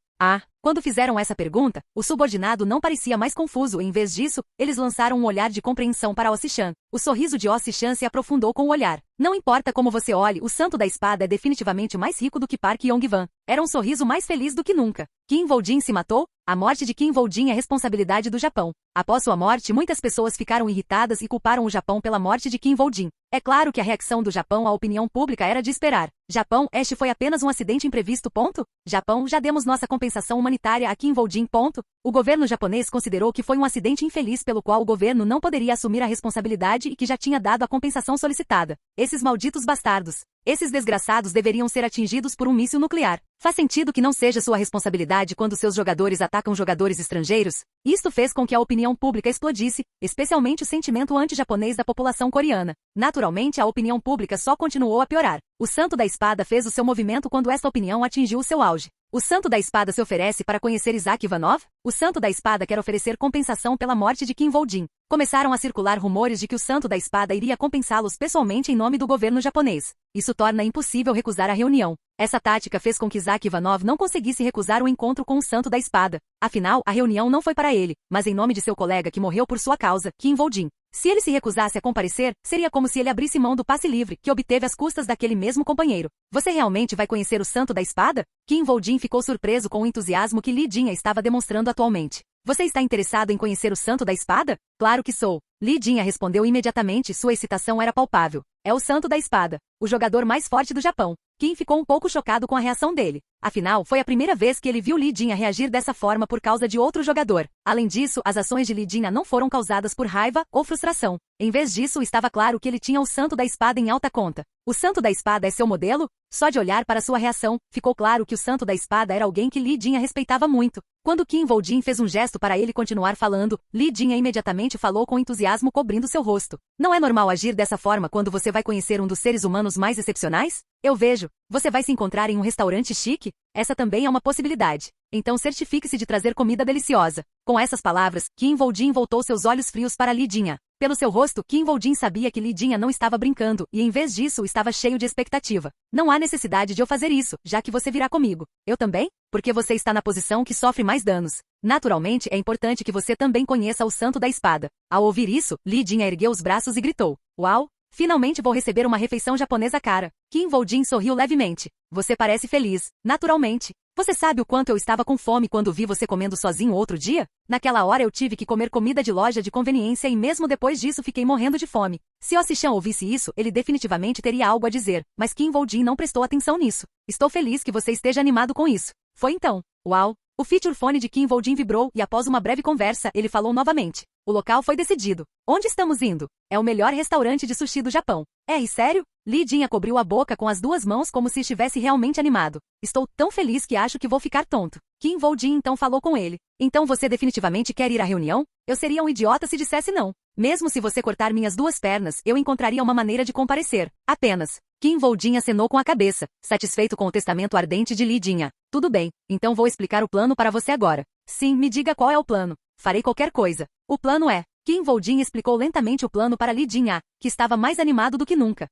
Quando fizeram essa pergunta, o subordinado não parecia mais confuso e, em vez disso, eles lançaram um olhar de compreensão para Oh-si-chan. O sorriso de Oh-si-chan se aprofundou com o olhar. Não importa como você olhe, o Santo da Espada é definitivamente mais rico do que Park Yong-wan. Era um sorriso mais feliz do que nunca. Kim Woo-jin se matou? A morte de Kim Woo-jin é responsabilidade do Japão. Após sua morte, muitas pessoas ficaram irritadas e culparam o Japão pela morte de Kim Woo-jin. É claro que a reação do Japão à opinião pública era de esperar. Japão, este foi apenas um acidente imprevisto, ponto? Japão, já demos nossa compensação humanitária a Kim Woo-jin, ponto? O governo japonês considerou que foi um acidente infeliz pelo qual o governo não poderia assumir a responsabilidade e que já tinha dado a compensação solicitada. Esses malditos bastardos. Esses desgraçados deveriam ser atingidos por um míssil nuclear. Faz sentido que não seja sua responsabilidade quando seus jogadores atacam jogadores estrangeiros? Isto fez com que a opinião pública explodisse, especialmente o sentimento anti-japonês da população coreana. Naturalmente, a opinião pública só continuou a piorar. O Santo da Espada fez o seu movimento quando esta opinião atingiu o seu auge. O Santo da Espada se oferece para conhecer Isaac Ivanov? O Santo da Espada quer oferecer compensação pela morte de Kim Woo-jin. Começaram a circular rumores de que o Santo da Espada iria compensá-los pessoalmente em nome do governo japonês. Isso torna impossível recusar a reunião. Essa tática fez com que Isaac Ivanov não conseguisse recusar o encontro com o Santo da Espada. Afinal, a reunião não foi para ele, mas em nome de seu colega que morreu por sua causa, Kim Woo-jin. Se ele se recusasse a comparecer, seria como se ele abrisse mão do passe livre, que obteve às custas daquele mesmo companheiro. Você realmente vai conhecer o Santo da Espada? Kim Woo-jin ficou surpreso com o entusiasmo que Li Jin estava demonstrando atualmente. Você está interessado em conhecer o Santo da Espada? Claro que sou. Li Jin respondeu imediatamente, sua excitação era palpável. É o Santo da Espada, o jogador mais forte do Japão. Kim ficou um pouco chocado com a reação dele. Afinal, foi a primeira vez que ele viu Li Jin reagir dessa forma por causa de outro jogador. Além disso, as ações de Li Jin não foram causadas por raiva ou frustração. Em vez disso, estava claro que ele tinha o Santo da Espada em alta conta. O Santo da Espada é seu modelo? Só de olhar para sua reação, ficou claro que o Santo da Espada era alguém que Li Jin respeitava muito. Quando Qin Voljin fez um gesto para ele continuar falando, Li Jin imediatamente falou com entusiasmo cobrindo seu rosto. Não é normal agir dessa forma quando você vai conhecer um dos seres humanos mais excepcionais? Eu vejo. Você vai se encontrar em um restaurante chique? Essa também é uma possibilidade. Então certifique-se de trazer comida deliciosa. Com essas palavras, Qin Voljin voltou seus olhos frios para Li Jin. Pelo seu rosto, Qin Voljin sabia que Li Jin não estava brincando e, em vez disso, estava cheio de expectativa. Não há necessidade de eu fazer isso, já que você virá comigo. Eu também? Porque você está na posição que sofre mais danos. Naturalmente, é importante que você também conheça o Santo da Espada. Ao ouvir isso, Li Jin ergueu os braços e gritou: Uau! Finalmente vou receber uma refeição japonesa cara. Qin Voljin sorriu levemente. Você parece feliz. Naturalmente. Você sabe o quanto eu estava com fome quando vi você comendo sozinho outro dia? Naquela hora eu tive que comer comida de loja de conveniência e mesmo depois disso fiquei morrendo de fome. Se Ossichan ouvisse isso, ele definitivamente teria algo a dizer, mas Qin Voljin não prestou atenção nisso. Estou feliz que você esteja animado com isso. Foi então. Uau! O feature phone de Qin Voljin vibrou e após uma breve conversa, ele falou novamente. O local foi decidido. Onde estamos indo? É o melhor restaurante de sushi do Japão. É, e sério? Li Jin cobriu a boca com as duas mãos como se estivesse realmente animado. Estou tão feliz que acho que vou ficar tonto. Qin Voljin então falou com ele. Então você definitivamente quer ir à reunião? Eu seria um idiota se dissesse não. Mesmo se você cortar minhas duas pernas, eu encontraria uma maneira de comparecer. Apenas. Qin Voljin acenou com a cabeça, satisfeito com o testamento ardente de Li Jin. Tudo bem, então vou explicar o plano para você agora. Sim, me diga qual é o plano. Farei qualquer coisa. O plano é... Qin Voljin explicou lentamente o plano para Li Jin, que estava mais animado do que nunca.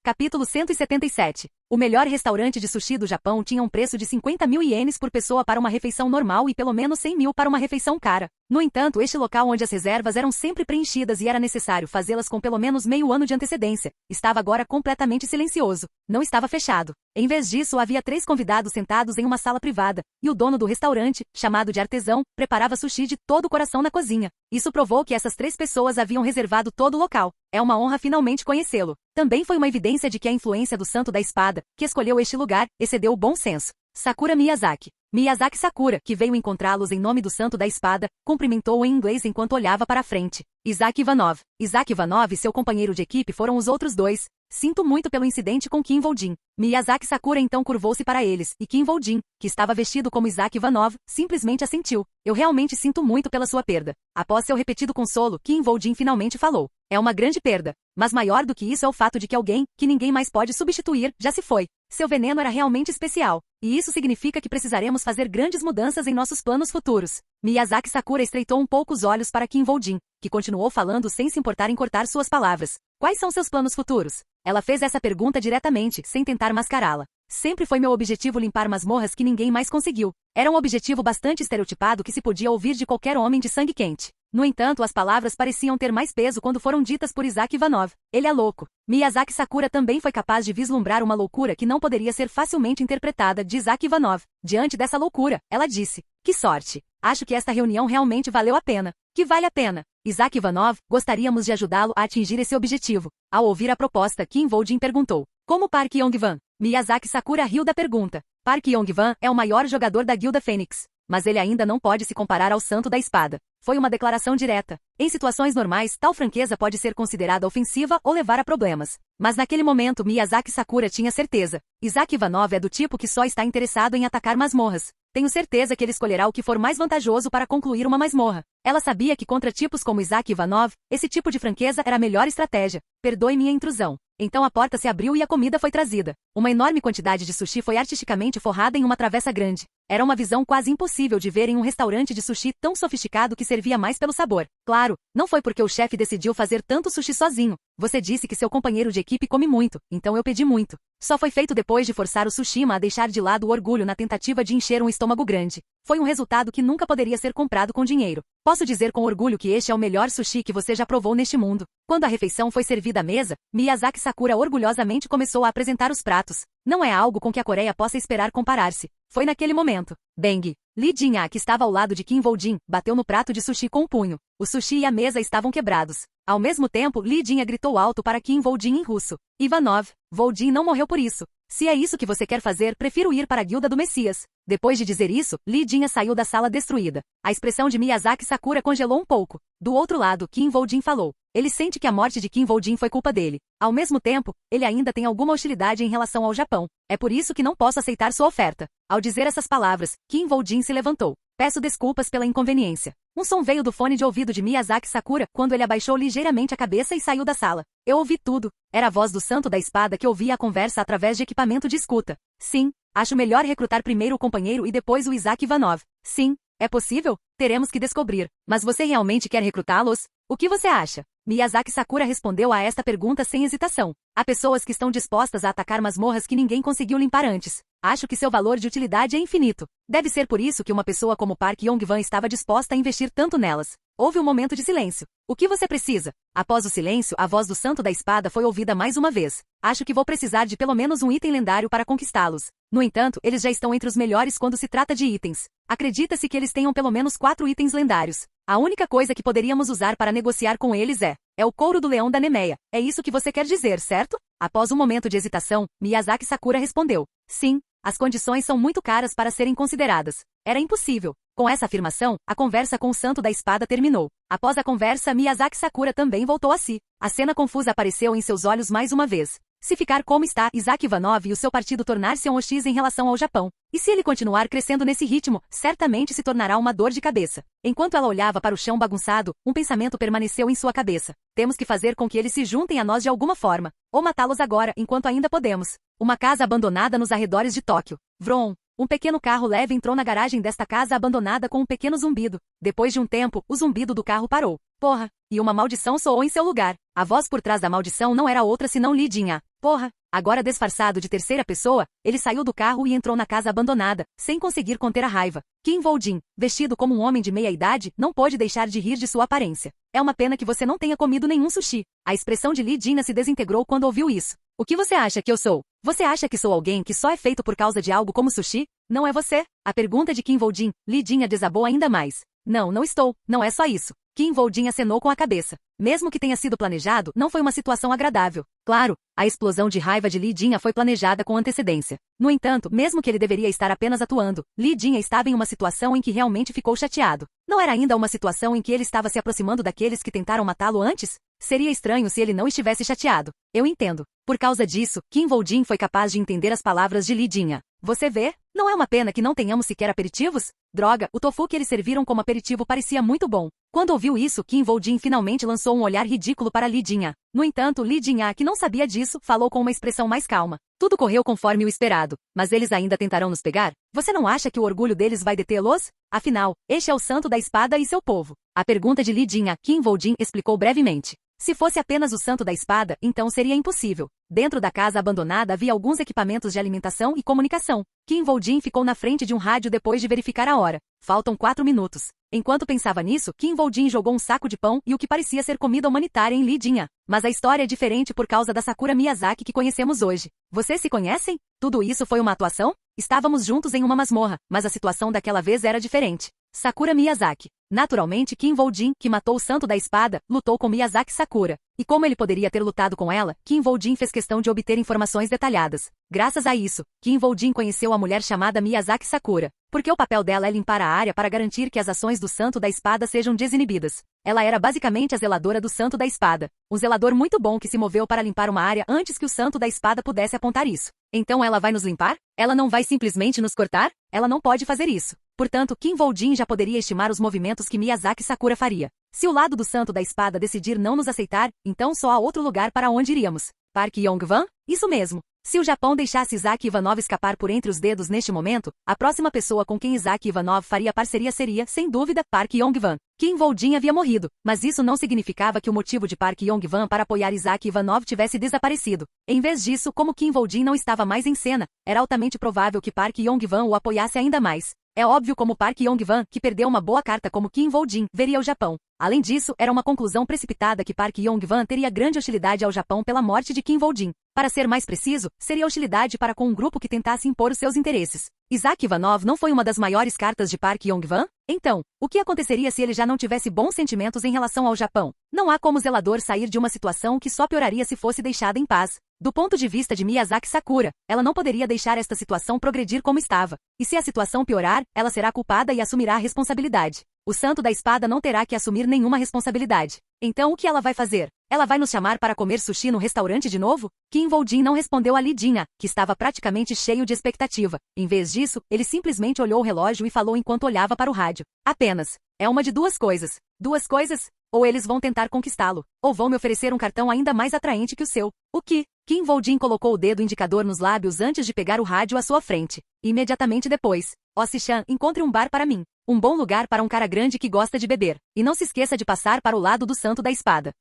Capítulo 177. O melhor restaurante de sushi do Japão tinha um preço de 50.000 ienes por pessoa para uma refeição normal e pelo menos 100.000 para uma refeição cara. No entanto, este local onde as reservas eram sempre preenchidas e era necessário fazê-las com pelo menos meio ano de antecedência, estava agora completamente silencioso. Não estava fechado. Em vez disso, havia 3 convidados sentados em uma sala privada, e o dono do restaurante, chamado de artesão, preparava sushi de todo o coração na cozinha. Isso provou que essas 3 pessoas haviam reservado todo o local. É uma honra finalmente conhecê-lo. Também foi uma evidência de que a influência do Santo da Espada, que escolheu este lugar, excedeu o bom senso. Sakura Miyazaki. Miyazaki Sakura, que veio encontrá-los em nome do Santo da Espada, cumprimentou-o em inglês enquanto olhava para a frente. Isaac Ivanov. Isaac Ivanov e seu companheiro de equipe foram os outros 2. Sinto muito pelo incidente com Qin Voljin. Miyazaki Sakura então curvou-se para eles, e Qin Voljin, que estava vestido como Isaac Ivanov, simplesmente assentiu. Eu realmente sinto muito pela sua perda. Após seu repetido consolo, Qin Voljin finalmente falou. É uma grande perda. Mas maior do que isso é o fato de que alguém, que ninguém mais pode substituir, já se foi. Seu veneno era realmente especial. E isso significa que precisaremos fazer grandes mudanças em nossos planos futuros. Miyazaki Sakura estreitou um pouco os olhos para Qin Voljin, que continuou falando sem se importar em cortar suas palavras. Quais são seus planos futuros? Ela fez essa pergunta diretamente, sem tentar mascará-la. Sempre foi meu objetivo limpar masmorras que ninguém mais conseguiu. Era um objetivo bastante estereotipado que se podia ouvir de qualquer homem de sangue quente. No entanto, as palavras pareciam ter mais peso quando foram ditas por Isaac Ivanov. Ele é louco. Miyazaki Sakura também foi capaz de vislumbrar uma loucura que não poderia ser facilmente interpretada de Isaac Ivanov. Diante dessa loucura, ela disse: que sorte! Acho que esta reunião realmente valeu a pena. Que vale a pena. Isaac Ivanov, gostaríamos de ajudá-lo a atingir esse objetivo. Ao ouvir a proposta, Qin Voljin perguntou: como Park Yong-wan? Miyazaki Sakura riu da pergunta. Park Yong-wan é o maior jogador da Guilda Fênix. Mas ele ainda não pode se comparar ao Santo da Espada. Foi uma declaração direta. Em situações normais, tal franqueza pode ser considerada ofensiva ou levar a problemas. Mas naquele momento, Miyazaki Sakura tinha certeza. Isaac Ivanov é do tipo que só está interessado em atacar masmorras. Tenho certeza que ele escolherá o que for mais vantajoso para concluir uma masmorra. Ela sabia que contra tipos como Isaac Ivanov, esse tipo de franqueza era a melhor estratégia. Perdoe minha intrusão. Então a porta se abriu e a comida foi trazida. Uma enorme quantidade de sushi foi artisticamente forrada em uma travessa grande. Era uma visão quase impossível de ver em um restaurante de sushi tão sofisticado que servia mais pelo sabor. Claro, não foi porque o chefe decidiu fazer tanto sushi sozinho. Você disse que seu companheiro de equipe come muito, então eu pedi muito. Só foi feito depois de forçar o Tsushima a deixar de lado o orgulho na tentativa de encher um estômago grande. Foi um resultado que nunca poderia ser comprado com dinheiro. Posso dizer com orgulho que este é o melhor sushi que você já provou neste mundo. Quando a refeição foi servida à mesa, Miyazaki Sakura orgulhosamente começou a apresentar os pratos. Não é algo com que a Coreia possa esperar comparar-se. Foi naquele momento. Bang! Li Jin, que estava ao lado de Qin Voljin, bateu no prato de sushi com um punho. O sushi e a mesa estavam quebrados. Ao mesmo tempo, Li Jin gritou alto para Qin Voljin em russo. Ivanov, Voljin não morreu por isso. Se é isso que você quer fazer, prefiro ir para a Guilda do Messias. Depois de dizer isso, Lee Jinha saiu da sala destruída. A expressão de Miyazaki Sakura congelou um pouco. Do outro lado, Kim Woo-jin falou. Ele sente que a morte de Kim Woo-jin foi culpa dele. Ao mesmo tempo, ele ainda tem alguma hostilidade em relação ao Japão. É por isso que não posso aceitar sua oferta. Ao dizer essas palavras, Kim Woo-jin se levantou. Peço desculpas pela inconveniência. Um som veio do fone de ouvido de Miyazaki Sakura quando ele abaixou ligeiramente a cabeça e saiu da sala. Eu ouvi tudo. Era a voz do Santo da Espada que ouvia a conversa através de equipamento de escuta. Sim, acho melhor recrutar primeiro o companheiro e depois o Isaac Ivanov. Sim, é possível? Teremos que descobrir. Mas você realmente quer recrutá-los? O que você acha? Miyazaki Sakura respondeu a esta pergunta sem hesitação. Há pessoas que estão dispostas a atacar masmorras que ninguém conseguiu limpar antes. Acho que seu valor de utilidade é infinito. Deve ser por isso que uma pessoa como Park Yong-wan estava disposta a investir tanto nelas. Houve um momento de silêncio. O que você precisa? Após o silêncio, a voz do Santo da Espada foi ouvida mais uma vez. Acho que vou precisar de pelo menos um item lendário para conquistá-los. No entanto, eles já estão entre os melhores quando se trata de itens. Acredita-se que eles tenham pelo menos 4 itens lendários. A única coisa que poderíamos usar para negociar com eles é o couro do leão da Nemeia. É isso que você quer dizer, certo? Após um momento de hesitação, Miyazaki Sakura respondeu. Sim, as condições são muito caras para serem consideradas. Era impossível. Com essa afirmação, a conversa com o Santo da Espada terminou. Após a conversa, Miyazaki Sakura também voltou a si. A cena confusa apareceu em seus olhos mais uma vez. Se ficar como está, Isaac Ivanov e o seu partido tornar-se um X em relação ao Japão. E se ele continuar crescendo nesse ritmo, certamente se tornará uma dor de cabeça. Enquanto ela olhava para o chão bagunçado, um pensamento permaneceu em sua cabeça. Temos que fazer com que eles se juntem a nós de alguma forma. Ou matá-los agora, enquanto ainda podemos. Uma casa abandonada nos arredores de Tóquio. Vroom. Um pequeno carro leve entrou na garagem desta casa abandonada com um pequeno zumbido. Depois de um tempo, o zumbido do carro parou. Porra! E uma maldição soou em seu lugar. A voz por trás da maldição não era outra senão Lee Jinha. Porra! Agora disfarçado de terceira pessoa, ele saiu do carro e entrou na casa abandonada, sem conseguir conter a raiva. Kim Woo-jin, vestido como um homem de meia-idade, não pôde deixar de rir de sua aparência. É uma pena que você não tenha comido nenhum sushi. A expressão de Lee Jinha se desintegrou quando ouviu isso. O que você acha que eu sou? Você acha que sou alguém que só é feito por causa de algo como sushi? Não é você? A pergunta de Kim Woo-jin, Lee Jinha desabou ainda mais. Não, não estou. Não é só isso. Kim Woo-jin acenou com a cabeça. Mesmo que tenha sido planejado, não foi uma situação agradável. Claro, a explosão de raiva de Lee Jinha foi planejada com antecedência. No entanto, mesmo que ele deveria estar apenas atuando, Lee Jinha estava em uma situação em que realmente ficou chateado. Não era ainda uma situação em que ele estava se aproximando daqueles que tentaram matá-lo antes? Seria estranho se ele não estivesse chateado. Eu entendo. Por causa disso, Kim Woo-jin foi capaz de entender as palavras de Lee Jinha. Você vê? Não é uma pena que não tenhamos sequer aperitivos? Droga, o tofu que eles serviram como aperitivo parecia muito bom. Quando ouviu isso, Kim Woo-jin finalmente lançou um olhar ridículo para Lee Jinha. No entanto, Lee Jinha, que não sabia disso, falou com uma expressão mais calma. Tudo correu conforme o esperado. Mas eles ainda tentarão nos pegar? Você não acha que o orgulho deles vai detê-los? Afinal, este é o Santo da Espada e seu povo. A pergunta de Lee Jinha, Kim Woo-jin explicou brevemente. Se fosse apenas o Santo da Espada, então seria impossível. Dentro da casa abandonada havia alguns equipamentos de alimentação e comunicação. Kim Woo-jin ficou na frente de um rádio depois de verificar a hora. Faltam 4 minutos. Enquanto pensava nisso, Kim Woo-jin jogou um saco de pão e o que parecia ser comida humanitária em Lee Jinha. Mas a história é diferente por causa da Sakura Miyazaki que conhecemos hoje. Vocês se conhecem? Tudo isso foi uma atuação? Estávamos juntos em uma masmorra, mas a situação daquela vez era diferente. Sakura Miyazaki. Naturalmente, Kim Woo-jin, que matou o Santo da Espada, lutou com Miyazaki Sakura. E como ele poderia ter lutado com ela, Kim Woo-jin fez questão de obter informações detalhadas. Graças a isso, Kim Woo-jin conheceu a mulher chamada Miyazaki Sakura, porque o papel dela é limpar a área para garantir que as ações do Santo da Espada sejam desinibidas. Ela era basicamente a zeladora do Santo da Espada. Um zelador muito bom que se moveu para limpar uma área antes que o Santo da Espada pudesse apontar isso. Então ela vai nos limpar? Ela não vai simplesmente nos cortar? Ela não pode fazer isso. Portanto, Kim Woo-jin já poderia estimar os movimentos que Miyazaki Sakura faria. Se o lado do Santo da Espada decidir não nos aceitar, então só há outro lugar para onde iríamos. Park Yong-wan? Isso mesmo. Se o Japão deixasse Isaac Ivanov escapar por entre os dedos neste momento, a próxima pessoa com quem Isaac Ivanov faria parceria seria, sem dúvida, Park Yong-wan. Kim Woo-jin havia morrido, mas isso não significava que o motivo de Park Yong-wan para apoiar Isaac Ivanov tivesse desaparecido. Em vez disso, como Kim Woo-jin não estava mais em cena, era altamente provável que Park Yong-wan o apoiasse ainda mais. É óbvio como Park Yong-wan, que perdeu uma boa carta como Kim Woo-jin, veria o Japão. Além disso, era uma conclusão precipitada que Park Yong-hwan teria grande hostilidade ao Japão pela morte de Kim Woo-jin. Para ser mais preciso, seria hostilidade para com um grupo que tentasse impor os seus interesses. Isaac Ivanov não foi uma das maiores cartas de Park Yong-hwan? Então, o que aconteceria se ele já não tivesse bons sentimentos em relação ao Japão? Não há como zelador sair de uma situação que só pioraria se fosse deixada em paz. Do ponto de vista de Miyazaki Sakura, ela não poderia deixar esta situação progredir como estava. E se a situação piorar, ela será culpada e assumirá a responsabilidade. O Santo da Espada não terá que assumir nenhuma responsabilidade. Então o que ela vai fazer? Ela vai nos chamar para comer sushi no restaurante de novo? Kim Woo-jin não respondeu a Lidinha, que estava praticamente cheio de expectativa. Em vez disso, ele simplesmente olhou o relógio e falou enquanto olhava para o rádio. Apenas. É uma de duas coisas. Duas coisas? Ou eles vão tentar conquistá-lo, ou vão me oferecer um cartão ainda mais atraente que o seu. O que? Kim Woo-jin colocou o dedo indicador nos lábios antes de pegar o rádio à sua frente. Imediatamente depois. Ossi-chan, encontre um bar para mim. Um bom lugar para um cara grande que gosta de beber. E não se esqueça de passar para o lado do Santo da Espada.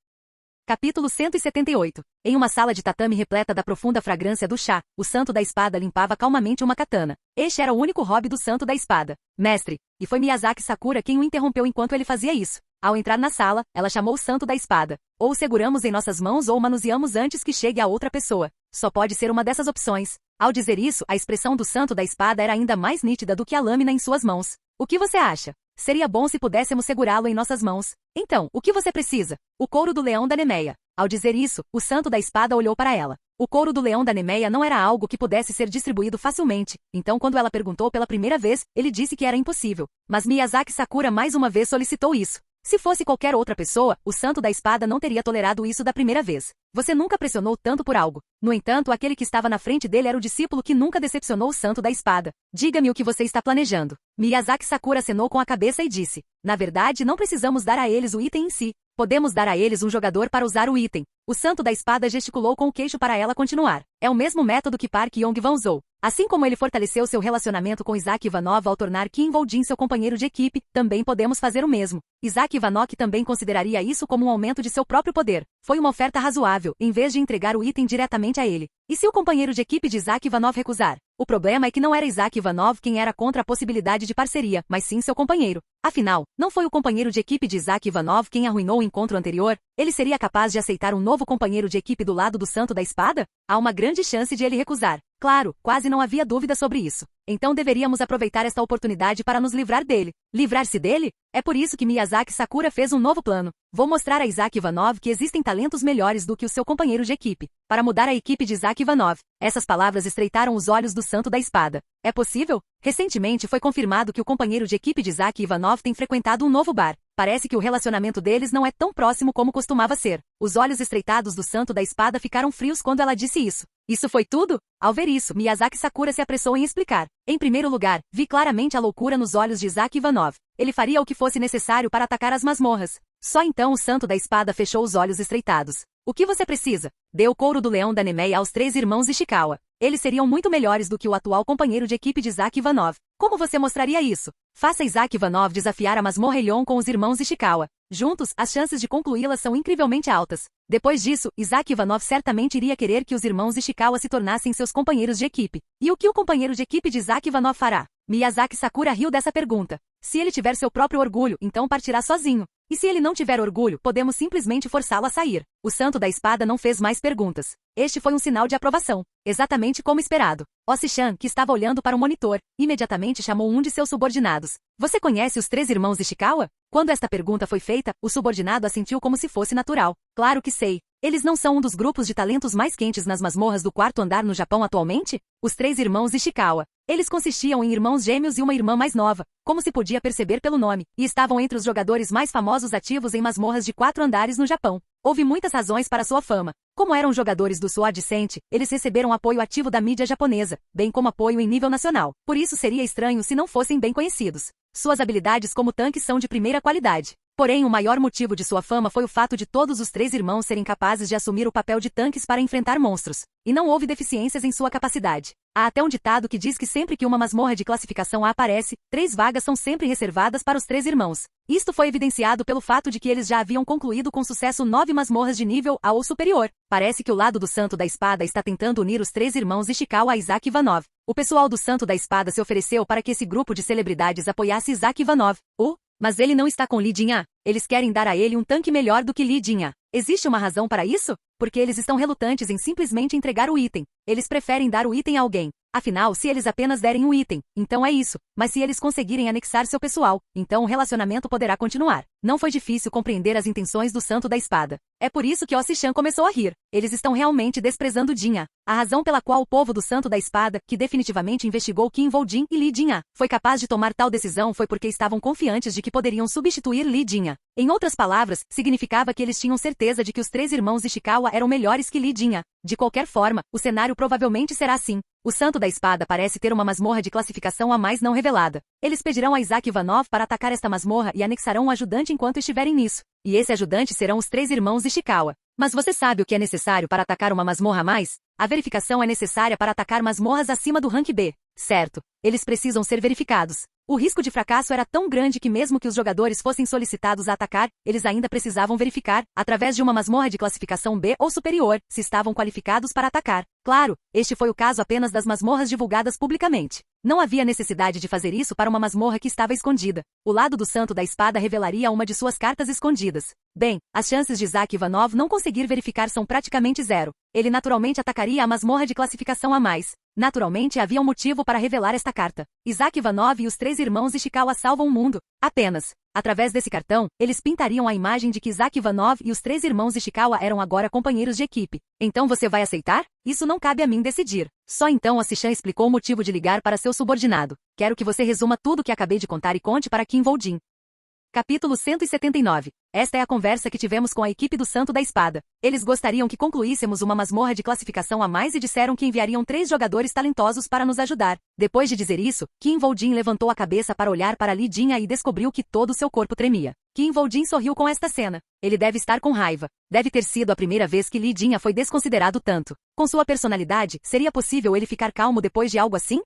Capítulo 178. Em uma sala de tatame repleta da profunda fragrância do chá, o Santo da Espada limpava calmamente uma katana. Este era o único hobby do Santo da Espada. Mestre. E foi Miyazaki Sakura quem o interrompeu enquanto ele fazia isso. Ao entrar na sala, ela chamou o Santo da Espada. Ou seguramos em nossas mãos ou manuseamos antes que chegue a outra pessoa. Só pode ser uma dessas opções. Ao dizer isso, a expressão do Santo da Espada era ainda mais nítida do que a lâmina em suas mãos. O que você acha? Seria bom se pudéssemos segurá-lo em nossas mãos. Então, o que você precisa? O couro do leão da Nemeia. Ao dizer isso, o Santo da Espada olhou para ela. O couro do leão da Nemeia não era algo que pudesse ser distribuído facilmente. Então, quando ela perguntou pela primeira vez, ele disse que era impossível. Mas Miyazaki Sakura mais uma vez solicitou isso. Se fosse qualquer outra pessoa, o Santo da Espada não teria tolerado isso da primeira vez. Você nunca pressionou tanto por algo. No entanto, aquele que estava na frente dele era o discípulo que nunca decepcionou o Santo da Espada. Diga-me o que você está planejando. Miyazaki Sakura acenou com a cabeça e disse. Na verdade, não precisamos dar a eles o item em si. Podemos dar a eles um jogador para usar o item. O Santo da Espada gesticulou com o queixo para ela continuar. É o mesmo método que Park Yong-hwan usou. Assim como ele fortaleceu seu relacionamento com Isaac Ivanov ao tornar Kim Woo-jin seu companheiro de equipe, também podemos fazer o mesmo. Isaac Ivanov também consideraria isso como um aumento de seu próprio poder. Foi uma oferta razoável, em vez de entregar o item diretamente a ele. E se o companheiro de equipe de Isaac Ivanov recusar? O problema é que não era Isaac Ivanov quem era contra a possibilidade de parceria, mas sim seu companheiro. Afinal, não foi o companheiro de equipe de Isaac Ivanov quem arruinou o encontro anterior? Ele seria capaz de aceitar um novo companheiro de equipe do lado do Santo da Espada? Há uma grande chance de ele recusar. Claro, quase não havia dúvida sobre isso. Então deveríamos aproveitar esta oportunidade para nos livrar dele. Livrar-se dele? É por isso que Miyazaki Sakura fez um novo plano. Vou mostrar a Isaac Ivanov que existem talentos melhores do que o seu companheiro de equipe. Para mudar a equipe de Isaac Ivanov. Essas palavras estreitaram os olhos do Santo da Espada. É possível? Recentemente foi confirmado que o companheiro de equipe de Isaac Ivanov tem frequentado um novo bar. Parece que o relacionamento deles não é tão próximo como costumava ser. Os olhos estreitados do Santo da Espada ficaram frios quando ela disse isso. Isso foi tudo? Ao ver isso, Miyazaki Sakura se apressou em explicar. Em primeiro lugar, vi claramente a loucura nos olhos de Isaac Ivanov. Ele faria o que fosse necessário para atacar as masmorras. Só então o Santo da Espada fechou os olhos estreitados. O que você precisa? Dê o couro do leão da Nemeia aos 3 irmãos Ishikawa. Eles seriam muito melhores do que o atual companheiro de equipe de Isaac Ivanov. Como você mostraria isso? Faça Isaac Ivanov desafiar a masmorra Elion com os irmãos Ishikawa. Juntos, as chances de concluí-la são incrivelmente altas. Depois disso, Isaac Ivanov certamente iria querer que os irmãos Ishikawa se tornassem seus companheiros de equipe. E o que o companheiro de equipe de Isaac Ivanov fará? Miyazaki Sakura riu dessa pergunta. Se ele tiver seu próprio orgulho, então partirá sozinho. E se ele não tiver orgulho, podemos simplesmente forçá-lo a sair. O Santo da Espada não fez mais perguntas. Este foi um sinal de aprovação. Exatamente como esperado. Ossi-chan, que estava olhando para o monitor, imediatamente chamou um de seus subordinados. Você conhece os 3 irmãos Ishikawa? Quando esta pergunta foi feita, o subordinado assentiu como se fosse natural. Claro que sei. Eles não são um dos grupos de talentos mais quentes nas masmorras do 4º andar no Japão atualmente? Os 3 irmãos Ishikawa. Eles consistiam em irmãos gêmeos e uma irmã mais nova, como se podia perceber pelo nome, e estavam entre os jogadores mais famosos ativos em masmorras de 4 andares no Japão. Houve muitas razões para sua fama. Como eram jogadores do Sword Ascent, eles receberam apoio ativo da mídia japonesa, bem como apoio em nível nacional. Por isso seria estranho se não fossem bem conhecidos. Suas habilidades como tanques são de primeira qualidade. Porém, o maior motivo de sua fama foi o fato de todos os 3 irmãos serem capazes de assumir o papel de tanques para enfrentar monstros. E não houve deficiências em sua capacidade. Há até um ditado que diz que sempre que uma masmorra de classificação A aparece, 3 vagas são sempre reservadas para os 3 irmãos. Isto foi evidenciado pelo fato de que eles já haviam concluído com sucesso 9 masmorras de nível A ou superior. Parece que o lado do Santo da Espada está tentando unir os 3 irmãos Ishikawa a Isaac Ivanov. O pessoal do Santo da Espada se ofereceu para que esse grupo de celebridades apoiasse Isaac Ivanov. Mas ele não está com Lidinha. Eles querem dar a ele um tanque melhor do que Li Jin. Existe uma razão para isso? Porque eles estão relutantes em simplesmente entregar o item. Eles preferem dar o item a alguém. Afinal, se eles apenas derem um item, então é isso. Mas se eles conseguirem anexar seu pessoal, então o relacionamento poderá continuar. Não foi difícil compreender as intenções do Santo da Espada. É por isso que Osi-chan começou a rir. Eles estão realmente desprezando Jin. A razão pela qual o povo do Santo da Espada, que definitivamente investigou Qin Voljin e Li Jin, foi capaz de tomar tal decisão foi porque estavam confiantes de que poderiam substituir Li Jin. Em outras palavras, significava que eles tinham certeza de que os 3 irmãos Ishikawa eram melhores que Li Jin. De qualquer forma, o cenário provavelmente será assim. O Santo da Espada parece ter uma masmorra de classificação a mais não revelada. Eles pedirão a Isaac Ivanov para atacar esta masmorra e anexarão um ajudante enquanto estiverem nisso. E esse ajudante serão os 3 irmãos Ishikawa. Mas você sabe o que é necessário para atacar uma masmorra a mais? A verificação é necessária para atacar masmorras acima do rank B. Certo. Eles precisam ser verificados. O risco de fracasso era tão grande que mesmo que os jogadores fossem solicitados a atacar, eles ainda precisavam verificar, através de uma masmorra de classificação B ou superior, se estavam qualificados para atacar. Claro, este foi o caso apenas das masmorras divulgadas publicamente. Não havia necessidade de fazer isso para uma masmorra que estava escondida. O lado do Santo da Espada revelaria uma de suas cartas escondidas. Bem, as chances de Isaac Ivanov não conseguir verificar são praticamente zero. Ele naturalmente atacaria a masmorra de classificação a mais. Naturalmente havia um motivo para revelar esta carta. Isaac Ivanov e os 3 irmãos Ishikawa salvam o mundo. Apenas. Através desse cartão, eles pintariam a imagem de que Isaac Ivanov e os 3 irmãos Ishikawa eram agora companheiros de equipe. Então você vai aceitar? Isso não cabe a mim decidir. Só então Osi-chan explicou o motivo de ligar para seu subordinado. Quero que você resuma tudo o que acabei de contar e conte para Qin Voljin. Capítulo 179. Esta é a conversa que tivemos com a equipe do Santo da Espada. Eles gostariam que concluíssemos uma masmorra de classificação a mais e disseram que enviariam 3 jogadores talentosos para nos ajudar. Depois de dizer isso, Qin Voljin levantou a cabeça para olhar para Li Jin e descobriu que todo seu corpo tremia. Qin Voljin sorriu com esta cena. Ele deve estar com raiva. Deve ter sido a primeira vez que Li Jin foi desconsiderado tanto. Com sua personalidade, seria possível ele ficar calmo depois de algo assim?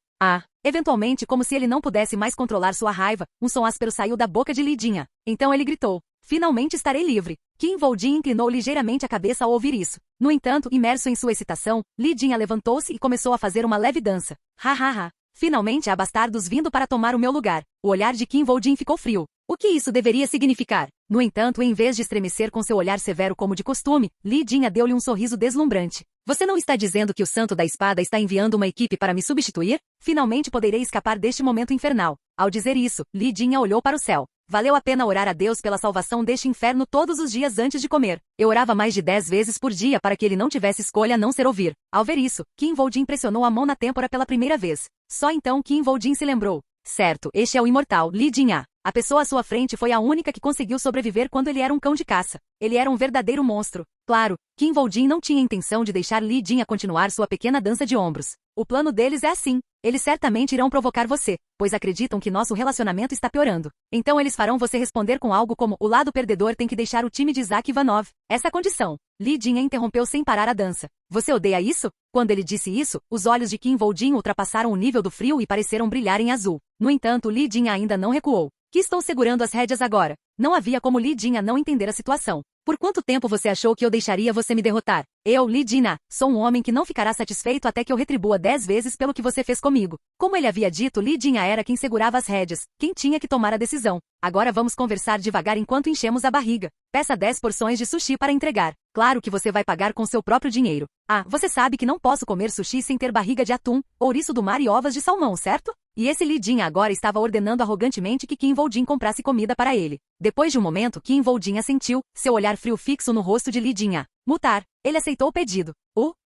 Eventualmente, como se ele não pudesse mais controlar sua raiva, um som áspero saiu da boca de Li Jin. Então ele gritou. Finalmente estarei livre. Qin Voljin inclinou ligeiramente a cabeça ao ouvir isso. No entanto, imerso em sua excitação, Li Jin levantou-se e começou a fazer uma leve dança. Ha. Finalmente há bastardos vindo para tomar o meu lugar. O olhar de Qin Voljin ficou frio. O que isso deveria significar? No entanto, em vez de estremecer com seu olhar severo como de costume, Li Jin deu-lhe um sorriso deslumbrante. Você não está dizendo que o Santo da Espada está enviando uma equipe para me substituir? Finalmente poderei escapar deste momento infernal. Ao dizer isso, Li Jin olhou para o céu. Valeu a pena orar a Deus pela salvação deste inferno todos os dias antes de comer. Eu orava mais de 10 vezes por dia para que ele não tivesse escolha a não ser ouvir. Ao ver isso, Qin Voljin pressionou a mão na têmpora pela primeira vez. Só então Qin Voljin se lembrou. Certo, este é o imortal Li Jin. A pessoa à sua frente foi a única que conseguiu sobreviver quando ele era um cão de caça. Ele era um verdadeiro monstro. Claro, Qin Voljin não tinha intenção de deixar Li Jin continuar sua pequena dança de ombros. O plano deles é assim. Eles certamente irão provocar você, pois acreditam que nosso relacionamento está piorando. Então eles farão você responder com algo como o lado perdedor tem que deixar o time de Isaac Ivanov. Essa condição. Li Jin interrompeu sem parar a dança. Você odeia isso? Quando ele disse isso, os olhos de Qin Voljin ultrapassaram o nível do frio e pareceram brilhar em azul. No entanto, Li Jin ainda não recuou. Que estou segurando as rédeas agora. Não havia como Li Jin não entender a situação. Por quanto tempo você achou que eu deixaria você me derrotar? Eu, Li Jin, sou um homem que não ficará satisfeito até que eu retribua 10 vezes pelo que você fez comigo. Como ele havia dito, Li Jin era quem segurava as rédeas, quem tinha que tomar a decisão. Agora vamos conversar devagar enquanto enchemos a barriga. Peça 10 porções de sushi para entregar. Claro que você vai pagar com seu próprio dinheiro. Você sabe que não posso comer sushi sem ter barriga de atum, ouriço do mar e ovas de salmão, certo? E esse Li Jin agora estava ordenando arrogantemente que Qin Voljin comprasse comida para ele. Depois de um momento, Qin Voljin assentiu, seu olhar frio fixo no rosto de Li Jin. Mutar. Ele aceitou o pedido.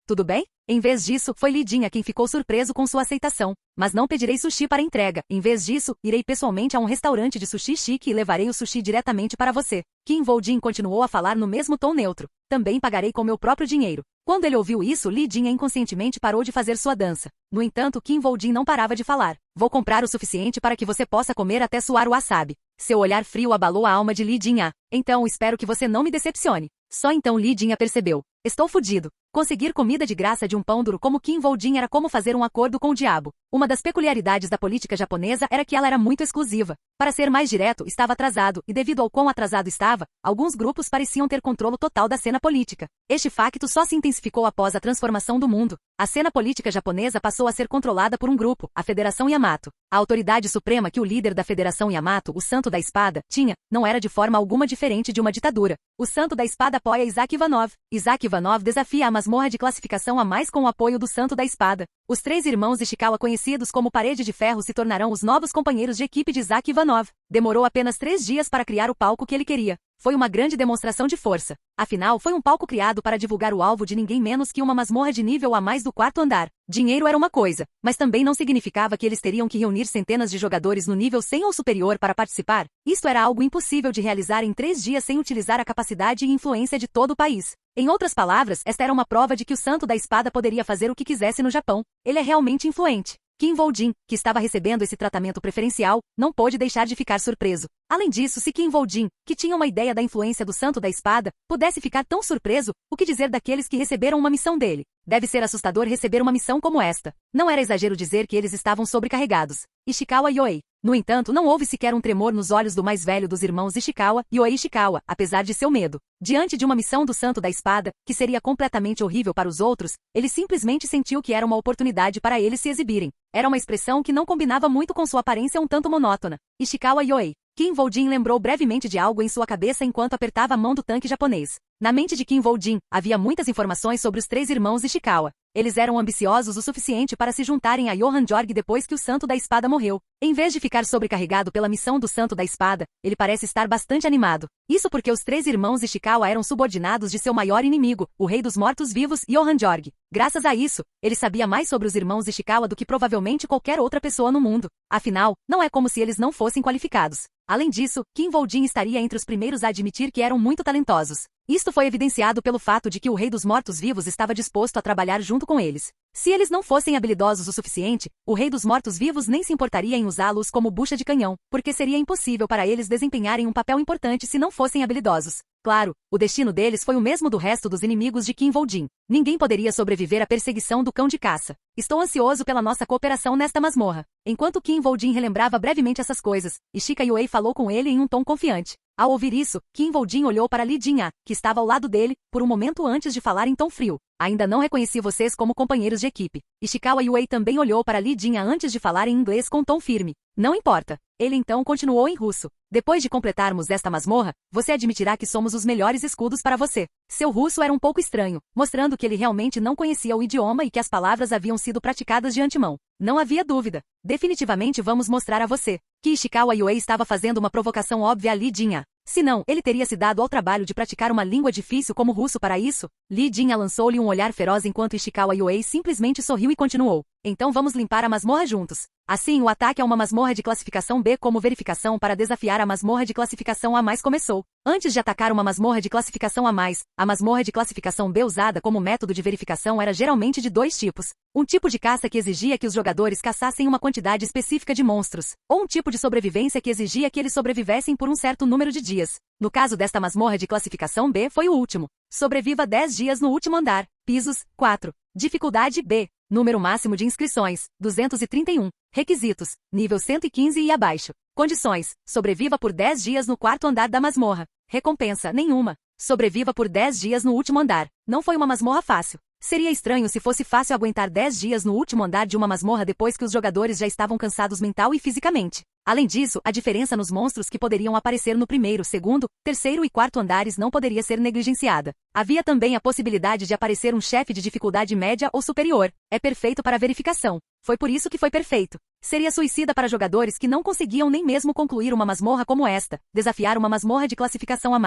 Tudo bem? Em vez disso, foi Li Jin quem ficou surpreso com sua aceitação. Mas não pedirei sushi para entrega. Em vez disso, irei pessoalmente a um restaurante de sushi chique e levarei o sushi diretamente para você. Qin Voljin continuou a falar no mesmo tom neutro. Também pagarei com meu próprio dinheiro. Quando ele ouviu isso, Li Jin inconscientemente parou de fazer sua dança. No entanto, Qin Voljin não parava de falar. Vou comprar o suficiente para que você possa comer até suar o wasabi. Seu olhar frio abalou a alma de Li Jin. Então espero que você não me decepcione. Só então Li Jin percebeu. Estou fudido. Conseguir comida de graça de um pão duro como Kim Woo-jin era como fazer um acordo com o diabo. Uma das peculiaridades da política japonesa era que ela era muito exclusiva. Para ser mais direto, estava atrasado, e devido ao quão atrasado estava, alguns grupos pareciam ter controle total da cena política. Este facto só se intensificou após a transformação do mundo. A cena política japonesa passou a ser controlada por um grupo, a Federação Yamato. A autoridade suprema que o líder da Federação Yamato, o Santo da Espada, tinha, não era de forma alguma diferente de uma ditadura. O Santo da Espada apoia Isaac Ivanov. Isaac Ivanov desafia a masmorra de classificação a mais com o apoio do Santo da Espada. Os 3 irmãos Ishikawa, conhecidos como Parede de Ferro, se tornarão os novos companheiros de equipe de Isaac Ivanov. Demorou apenas 3 dias para criar o palco que ele queria. Foi uma grande demonstração de força. Afinal, foi um palco criado para divulgar o alvo de ninguém menos que uma masmorra de nível a mais do 4º andar. Dinheiro era uma coisa, mas também não significava que eles teriam que reunir centenas de jogadores no nível 100 ou superior para participar. Isto era algo impossível de realizar em 3 dias sem utilizar a capacidade e influência de todo o país. Em outras palavras, esta era uma prova de que o Santo da Espada poderia fazer o que quisesse no Japão. Ele é realmente influente. Kim Woo-jin, que estava recebendo esse tratamento preferencial, não pôde deixar de ficar surpreso. Além disso, se Kim Woo-jin, que tinha uma ideia da influência do Santo da Espada, pudesse ficar tão surpreso, o que dizer daqueles que receberam uma missão dele? Deve ser assustador receber uma missão como esta. Não era exagero dizer que eles estavam sobrecarregados. Ishikawa Yoei. No entanto, não houve sequer um tremor nos olhos do mais velho dos irmãos Ishikawa, Yoei Ishikawa, apesar de seu medo. Diante de uma missão do Santo da Espada, que seria completamente horrível para os outros, ele simplesmente sentiu que era uma oportunidade para eles se exibirem. Era uma expressão que não combinava muito com sua aparência um tanto monótona. Ishikawa Yoei. Kim Woo-jin lembrou brevemente de algo em sua cabeça enquanto apertava a mão do tanque japonês. Na mente de Kim Woo-jin, havia muitas informações sobre os 3 irmãos Ishikawa. Eles eram ambiciosos o suficiente para se juntarem a Johann Jorg depois que o Santo da Espada morreu. Em vez de ficar sobrecarregado pela missão do Santo da Espada, ele parece estar bastante animado. Isso porque os 3 irmãos Ishikawa eram subordinados de seu maior inimigo, o rei dos mortos-vivos, Johann Jorg. Graças a isso, ele sabia mais sobre os irmãos Ishikawa do que provavelmente qualquer outra pessoa no mundo. Afinal, não é como se eles não fossem qualificados. Além disso, Kim Woo-jin estaria entre os primeiros a admitir que eram muito talentosos. Isto foi evidenciado pelo fato de que o rei dos mortos-vivos estava disposto a trabalhar junto com eles. Se eles não fossem habilidosos o suficiente, o rei dos mortos-vivos nem se importaria em usá-los como bucha de canhão, porque seria impossível para eles desempenharem um papel importante se não fossem habilidosos. Claro, o destino deles foi o mesmo do resto dos inimigos de Kim Woo-jin. Ninguém poderia sobreviver à perseguição do cão de caça. Estou ansioso pela nossa cooperação nesta masmorra. Enquanto Kim Woo-jin relembrava brevemente essas coisas, Ishika Yoei falou com ele em um tom confiante. Ao ouvir isso, Kim Woo-jin olhou para Lee Jin-ah, que estava ao lado dele, por um momento antes de falar em tom frio. Ainda não reconheci vocês como companheiros de equipe. Ishikawa Yoei também olhou para Lee Jin-ah antes de falar em inglês com tom firme. Não importa. Ele então continuou em russo. Depois de completarmos esta masmorra, você admitirá que somos os melhores escudos para você. Seu russo era um pouco estranho, mostrando que ele realmente não conhecia o idioma e que as palavras haviam sido praticadas de antemão. Não havia dúvida. Definitivamente vamos mostrar a você que Ishikawa Yoei estava fazendo uma provocação óbvia a Lee Jin-ah. Se não, ele teria se dado ao trabalho de praticar uma língua difícil como russo para isso? Lee Jin-ah lançou-lhe um olhar feroz enquanto Ishikawa Yoei simplesmente sorriu e continuou. Então vamos limpar a masmorra juntos. Assim, o ataque a uma masmorra de classificação B como verificação para desafiar a masmorra de classificação A+ começou. Antes de atacar uma masmorra de classificação A+, a masmorra de classificação B usada como método de verificação era geralmente de 2 tipos. Um tipo de caça que exigia que os jogadores caçassem uma quantidade específica de monstros, ou um tipo de sobrevivência que exigia que eles sobrevivessem por um certo número de dias. No caso desta masmorra de classificação B foi o último. Sobreviva 10 dias no último andar. Pisos, 4. Dificuldade B. Número máximo de inscrições, 231. Requisitos, nível 115 e abaixo. Condições, sobreviva por 10 dias no 4º andar da masmorra. Recompensa, nenhuma. Sobreviva por 10 dias no último andar. Não foi uma masmorra fácil. Seria estranho se fosse fácil aguentar 10 dias no último andar de uma masmorra depois que os jogadores já estavam cansados mental e fisicamente. Além disso, a diferença nos monstros que poderiam aparecer no 1º, 2º, 3º e 4º andares não poderia ser negligenciada. Havia também a possibilidade de aparecer um chefe de dificuldade média ou superior. É perfeito para verificação. Foi por isso que foi perfeito. Seria suicida para jogadores que não conseguiam nem mesmo concluir uma masmorra como esta, desafiar uma masmorra de classificação A+.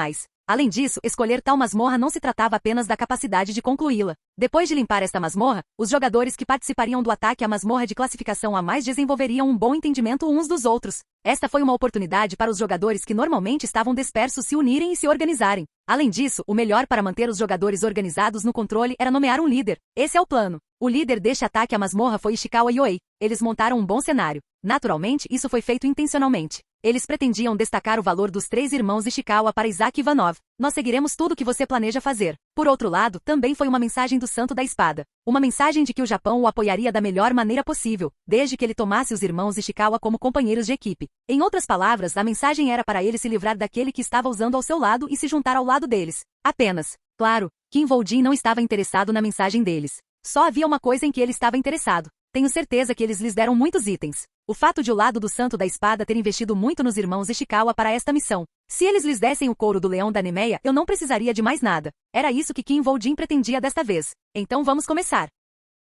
Além disso, escolher tal masmorra não se tratava apenas da capacidade de concluí-la. Depois de limpar esta masmorra, os jogadores que participariam do ataque à masmorra de classificação A+ desenvolveriam um bom entendimento uns dos outros. Esta foi uma oportunidade para os jogadores que normalmente estavam dispersos se unirem e se organizarem. Além disso, o melhor para manter os jogadores organizados no controle era nomear um líder. Esse é o plano. O líder deste ataque à masmorra foi Ishikawa Yoei. Eles montaram um bom cenário. Naturalmente, isso foi feito intencionalmente. Eles pretendiam destacar o valor dos 3 irmãos Ishikawa para Isaac Ivanov. Nós seguiremos tudo o que você planeja fazer. Por outro lado, também foi uma mensagem do Santo da Espada. Uma mensagem de que o Japão o apoiaria da melhor maneira possível, desde que ele tomasse os irmãos Ishikawa como companheiros de equipe. Em outras palavras, a mensagem era para ele se livrar daquele que estava usando ao seu lado e se juntar ao lado deles. Apenas. Claro, Kim Woo-jin não estava interessado na mensagem deles. Só havia uma coisa em que ele estava interessado. Tenho certeza que eles lhes deram muitos itens. O fato de o lado do Santo da Espada ter investido muito nos irmãos Ishikawa para esta missão. Se eles lhes dessem o couro do leão da Nemeia, eu não precisaria de mais nada. Era isso que Kim Woo-jin pretendia desta vez. Então vamos começar.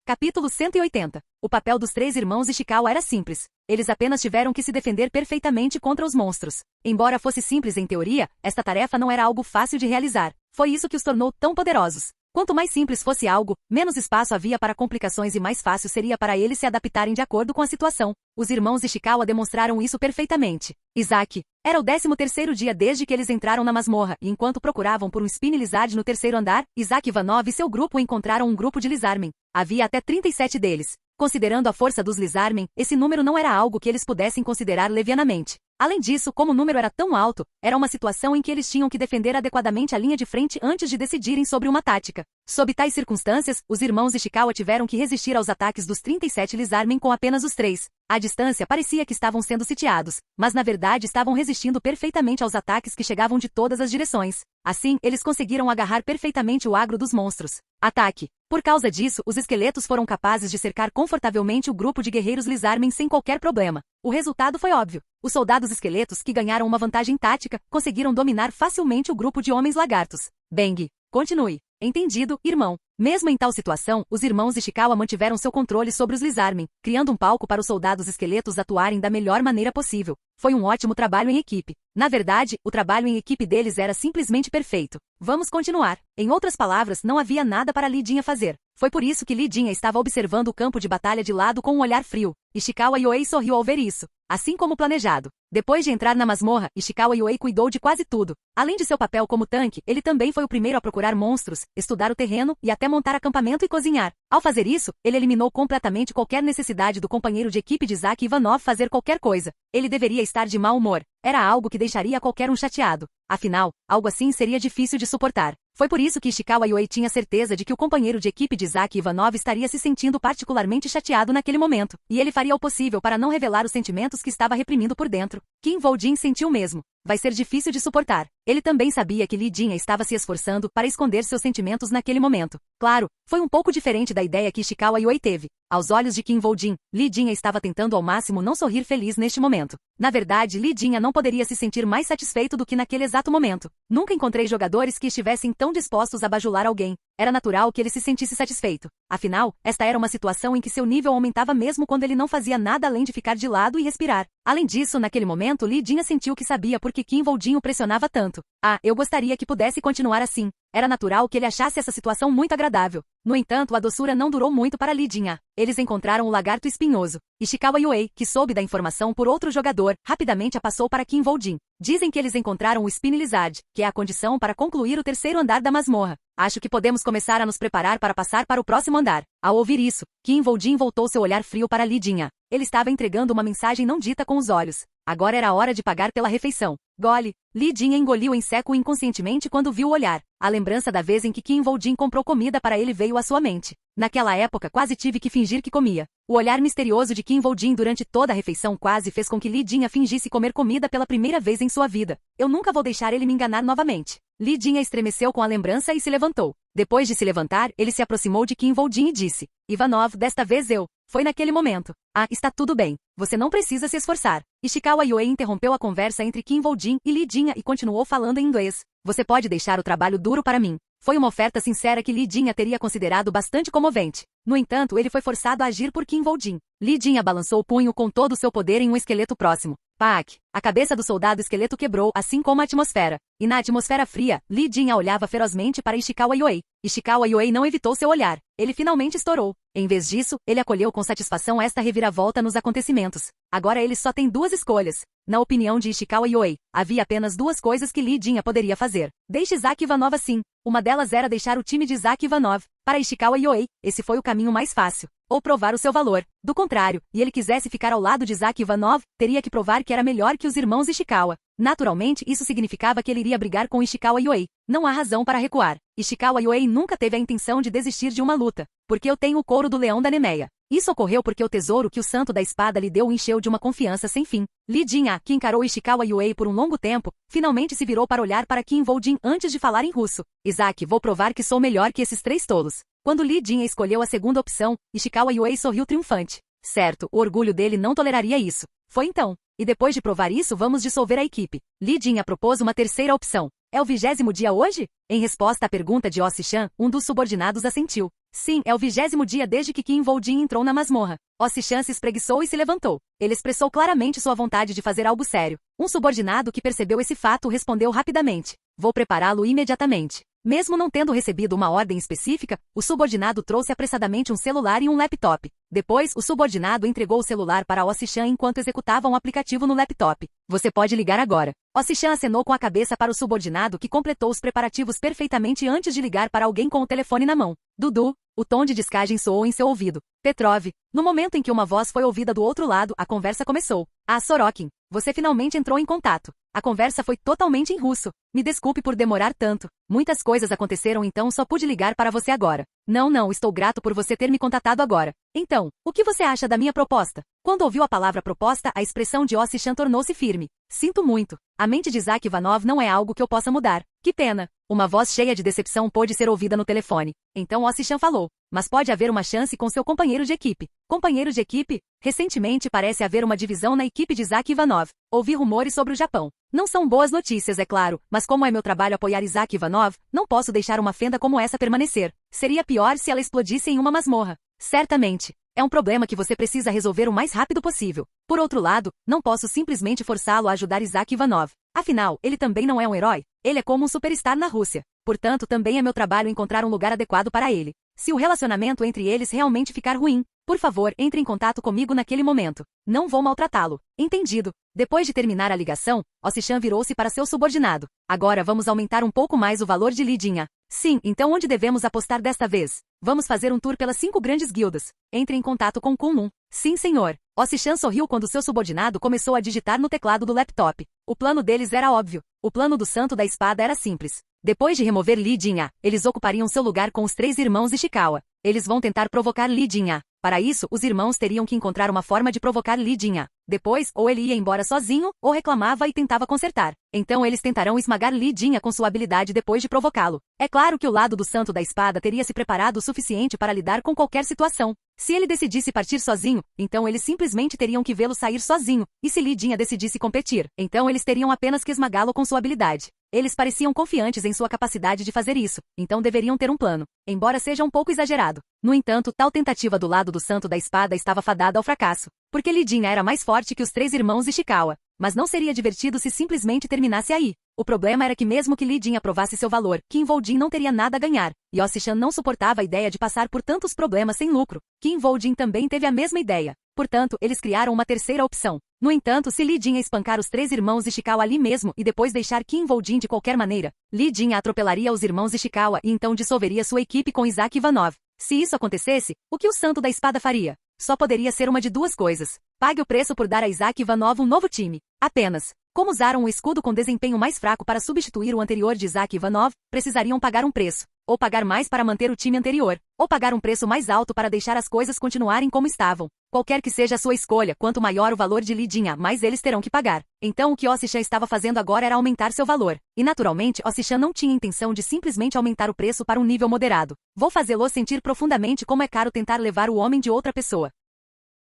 Capítulo 180. O papel dos 3 irmãos Ishikawa era simples. Eles apenas tiveram que se defender perfeitamente contra os monstros. Embora fosse simples em teoria, esta tarefa não era algo fácil de realizar. Foi isso que os tornou tão poderosos. Quanto mais simples fosse algo, menos espaço havia para complicações e mais fácil seria para eles se adaptarem de acordo com a situação. Os irmãos Ishikawa demonstraram isso perfeitamente. Isaac. Era o 13º dia desde que eles entraram na masmorra, e enquanto procuravam por um Spin Lizard no 3º andar, Isaac Ivanov e seu grupo encontraram um grupo de Lizardmen. Havia até 37 deles. Considerando a força dos Lizardmen, esse número não era algo que eles pudessem considerar levianamente. Além disso, como o número era tão alto, era uma situação em que eles tinham que defender adequadamente a linha de frente antes de decidirem sobre uma tática. Sob tais circunstâncias, os irmãos Ishikawa tiveram que resistir aos ataques dos 37 Lizardmen com apenas os 3. À distância parecia que estavam sendo sitiados, mas na verdade estavam resistindo perfeitamente aos ataques que chegavam de todas as direções. Assim, eles conseguiram agarrar perfeitamente o agro dos monstros. Ataque. Por causa disso, os esqueletos foram capazes de cercar confortavelmente o grupo de guerreiros Lizardmen sem qualquer problema. O resultado foi óbvio. Os soldados esqueletos, que ganharam uma vantagem tática, conseguiram dominar facilmente o grupo de homens lagartos. Bang. Continue. Entendido, irmão. Mesmo em tal situação, os irmãos Ishikawa mantiveram seu controle sobre os Lizardmen, criando um palco para os soldados esqueletos atuarem da melhor maneira possível. Foi um ótimo trabalho em equipe. Na verdade, o trabalho em equipe deles era simplesmente perfeito. Vamos continuar. Em outras palavras, não havia nada para Lidinha fazer. Foi por isso que Lidinha estava observando o campo de batalha de lado com um olhar frio. Ishikawa Yoei sorriu ao ver isso. Assim como planejado. Depois de entrar na masmorra, Ishikawa Yoei cuidou de quase tudo. Além de seu papel como tanque, ele também foi o primeiro a procurar monstros, estudar o terreno e até montar acampamento e cozinhar. Ao fazer isso, ele eliminou completamente qualquer necessidade do companheiro de equipe de Isaac Ivanov fazer qualquer coisa. Ele deveria estar de mau humor. Era algo que deixaria qualquer um chateado. Afinal, algo assim seria difícil de suportar. Foi por isso que Ishikawa Yoei tinha certeza de que o companheiro de equipe de Isaac Ivanov estaria se sentindo particularmente chateado naquele momento, e ele faria o possível para não revelar os sentimentos que estava reprimindo por dentro. Kim Woo-jin sentiu o mesmo. Vai ser difícil de suportar. Ele também sabia que Lidinha estava se esforçando para esconder seus sentimentos naquele momento. Claro, foi um pouco diferente da ideia que Ishikawa Yoei teve. Aos olhos de Kim Woo-jin, Lidinha estava tentando ao máximo não sorrir feliz neste momento. Na verdade, Lidinha não poderia se sentir mais satisfeito do que naquele exato momento. Nunca encontrei jogadores que estivessem tão dispostos a bajular alguém. Era natural que ele se sentisse satisfeito. Afinal, esta era uma situação em que seu nível aumentava mesmo quando ele não fazia nada além de ficar de lado e respirar. Além disso, naquele momento, Lidinha sentiu que sabia por que Kim Woo-jin o pressionava tanto. Ah, eu gostaria que pudesse continuar assim. Era natural que ele achasse essa situação muito agradável. No entanto, a doçura não durou muito para Lidinha. Eles encontraram o lagarto espinhoso. Ishikawa Yoei, que soube da informação por outro jogador, rapidamente a passou para Kim Woo-jin. Dizem que eles encontraram o Spin Lizard, que é a condição para concluir o 3º andar da masmorra. Acho que podemos começar a nos preparar para passar para o próximo andar. Ao ouvir isso, Kim Woo-jin voltou seu olhar frio para Lidinha. Ele estava entregando uma mensagem não dita com os olhos. Agora era a hora de pagar pela refeição. Gole. Lidinha engoliu em seco inconscientemente quando viu o olhar. A lembrança da vez em que Kim Woo-jin comprou comida para ele veio à sua mente. Naquela época quase tive que fingir que comia. O olhar misterioso de Kim Woo-jin durante toda a refeição quase fez com que Lidinha fingisse comer comida pela primeira vez em sua vida. Eu nunca vou deixar ele me enganar novamente. Lidinha estremeceu com a lembrança e se levantou. Depois de se levantar, ele se aproximou de Kim Woo-jin e disse: Ivanov, desta vez eu. Foi naquele momento. Ah, está tudo bem. Você não precisa se esforçar. Ishikawa Yoei interrompeu a conversa entre Kim Woo-jin e Lidinha e continuou falando em inglês. Você pode deixar o trabalho duro para mim. Foi uma oferta sincera que Lidinha teria considerado bastante comovente. No entanto, ele foi forçado a agir por Kim Woo-jin. Lidinha balançou o punho com todo o seu poder em um esqueleto próximo. Pac! A cabeça do soldado esqueleto quebrou, assim como a atmosfera. E na atmosfera fria, Lidinha olhava ferozmente para Ishikawa Yoei. Ishikawa Yoei não evitou seu olhar. Ele finalmente estourou. Em vez disso, ele acolheu com satisfação esta reviravolta nos acontecimentos. Agora ele só tem 2 escolhas. Na opinião de Ishikawa Yoei, havia apenas 2 coisas que Lidinha poderia fazer. Deixe Isaac Ivanov assim. Uma delas era deixar o time de Isaac Ivanov. Para Ishikawa Yoei, esse foi o caminho mais fácil. ou provar o seu valor. Do contrário, e ele quisesse ficar ao lado de Isaac Ivanov, teria que provar que era melhor que os irmãos Ishikawa. Naturalmente, isso significava que ele iria brigar com Ishikawa Yuei. Não há razão para recuar. Ishikawa Yuei nunca teve a intenção de desistir de uma luta, porque eu tenho o couro do leão da Nemeia. Isso ocorreu porque o tesouro que o Santo da Espada lhe deu o encheu de uma confiança sem fim. Li Jin-a, que encarou Ishikawa Yuei por um longo tempo, finalmente se virou para olhar para Kim Woo-jin antes de falar em russo. Isaac, vou provar que sou melhor que esses 3 tolos. Quando Li Jin-a escolheu a segunda opção, Ishikawa Yuei sorriu triunfante. Certo, o orgulho dele não toleraria isso. Foi então. E depois de provar isso, vamos dissolver a equipe. Li Jin-a propôs uma terceira opção. É o 20º dia hoje? Em resposta à pergunta de Osi-chan, um dos subordinados assentiu. Sim, é o 20º dia desde que Kim Woo-jin entrou na masmorra. Osi-chan se espreguiçou e se levantou. Ele expressou claramente sua vontade de fazer algo sério. Um subordinado que percebeu esse fato respondeu rapidamente. Vou prepará-lo imediatamente. Mesmo não tendo recebido uma ordem específica, o subordinado trouxe apressadamente um celular e um laptop. Depois, o subordinado entregou o celular para Osi-chan enquanto executava um aplicativo no laptop. Você pode ligar agora. Osi-chan acenou com a cabeça para o subordinado que completou os preparativos perfeitamente antes de ligar para alguém com o telefone na mão. Dudu, o tom de descagem soou em seu ouvido. Petrov, no momento em que uma voz foi ouvida do outro lado, a conversa começou. Ah, Sorokin, você finalmente entrou em contato. A conversa foi totalmente em russo. Me desculpe por demorar tanto. Muitas coisas aconteceram então só pude ligar para você agora. Não, estou grato por você ter me contatado agora. Então, o que você acha da minha proposta? Quando ouviu a palavra proposta, a expressão de Osi-chan tornou-se firme. Sinto muito. A mente de Isaac Ivanov não é algo que eu possa mudar. Que pena. Uma voz cheia de decepção pôde ser ouvida no telefone. Então Osi-chan falou. Mas pode haver uma chance com seu companheiro de equipe. Companheiro de equipe? Recentemente parece haver uma divisão na equipe de Isaac Ivanov. Ouvi rumores sobre o Japão. Não são boas notícias, é claro, mas como é meu trabalho apoiar Isaac Ivanov, não posso deixar uma fenda como essa permanecer. Seria pior se ela explodisse em uma masmorra. Certamente. É um problema que você precisa resolver o mais rápido possível. Por outro lado, não posso simplesmente forçá-lo a ajudar Isaac Ivanov. Afinal, ele também não é um herói. Ele é como um superstar na Rússia. Portanto, também é meu trabalho encontrar um lugar adequado para ele. Se o relacionamento entre eles realmente ficar ruim, por favor, entre em contato comigo naquele momento. Não vou maltratá-lo. Entendido. Depois de terminar a ligação, Osi-chan virou-se para seu subordinado. Agora vamos aumentar um pouco mais o valor de Li Jin-a. Sim, então onde devemos apostar desta vez? Vamos fazer um tour pelas 5 grandes guildas. Entre em contato com Kunlun. Sim, senhor. Osi-chan sorriu quando seu subordinado começou a digitar no teclado do laptop. O plano deles era óbvio. O plano do Santo da Espada era simples. Depois de remover Li Jin-a, eles ocupariam seu lugar com os 3 irmãos Ishikawa. Eles vão tentar provocar Li Jin-a. Para isso, os irmãos teriam que encontrar uma forma de provocar Li Jin-a. Depois, ou ele ia embora sozinho, ou reclamava e tentava consertar. Então eles tentarão esmagar Li Jin-a com sua habilidade depois de provocá-lo. É claro que o lado do Santo da Espada teria se preparado o suficiente para lidar com qualquer situação. Se ele decidisse partir sozinho, então eles simplesmente teriam que vê-lo sair sozinho. E se Li Jin-a decidisse competir, então eles teriam apenas que esmagá-lo com sua habilidade. Eles pareciam confiantes em sua capacidade de fazer isso, então deveriam ter um plano, embora seja um pouco exagerado. No entanto, tal tentativa do lado do Santo da Espada estava fadada ao fracasso, porque Li Jin-a era mais forte que os 3 irmãos Ishikawa. Mas não seria divertido se simplesmente terminasse aí. O problema era que mesmo que Li Jin aprovasse seu valor, Kim Woo-jin não teria nada a ganhar, e Osi-chan não suportava a ideia de passar por tantos problemas sem lucro. Kim Woo-jin também teve a mesma ideia. Portanto, eles criaram uma terceira opção. No entanto, se Li Jin espancar os 3 irmãos Ishikawa ali mesmo e depois deixar Kim Woo-jin de qualquer maneira, Li Jin atropelaria os irmãos Ishikawa e então dissolveria sua equipe com Isaac Ivanov. Se isso acontecesse, o que o Santo da Espada faria? Só poderia ser uma de duas coisas. Pague o preço por dar a Isaac Ivanov um novo time. Apenas. Como usaram um escudo com desempenho mais fraco para substituir o anterior de Isaac Ivanov, precisariam pagar um preço. Ou pagar mais para manter o time anterior. Ou pagar um preço mais alto para deixar as coisas continuarem como estavam. Qualquer que seja a sua escolha, quanto maior o valor de Li Jin, mais eles terão que pagar. Então o que Osi-chan estava fazendo agora era aumentar seu valor. E naturalmente, Osi-chan não tinha intenção de simplesmente aumentar o preço para um nível moderado. Vou fazê-lo sentir profundamente como é caro tentar levar o homem de outra pessoa.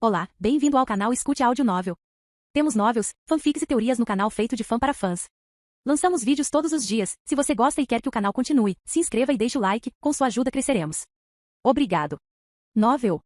Olá, bem-vindo ao canal Escute Áudio Novel. Temos novels, fanfics e teorias no canal feito de fã para fãs. Lançamos vídeos todos os dias. Se você gosta e quer que o canal continue, se inscreva e deixe o like, com sua ajuda cresceremos. Obrigado. Novel.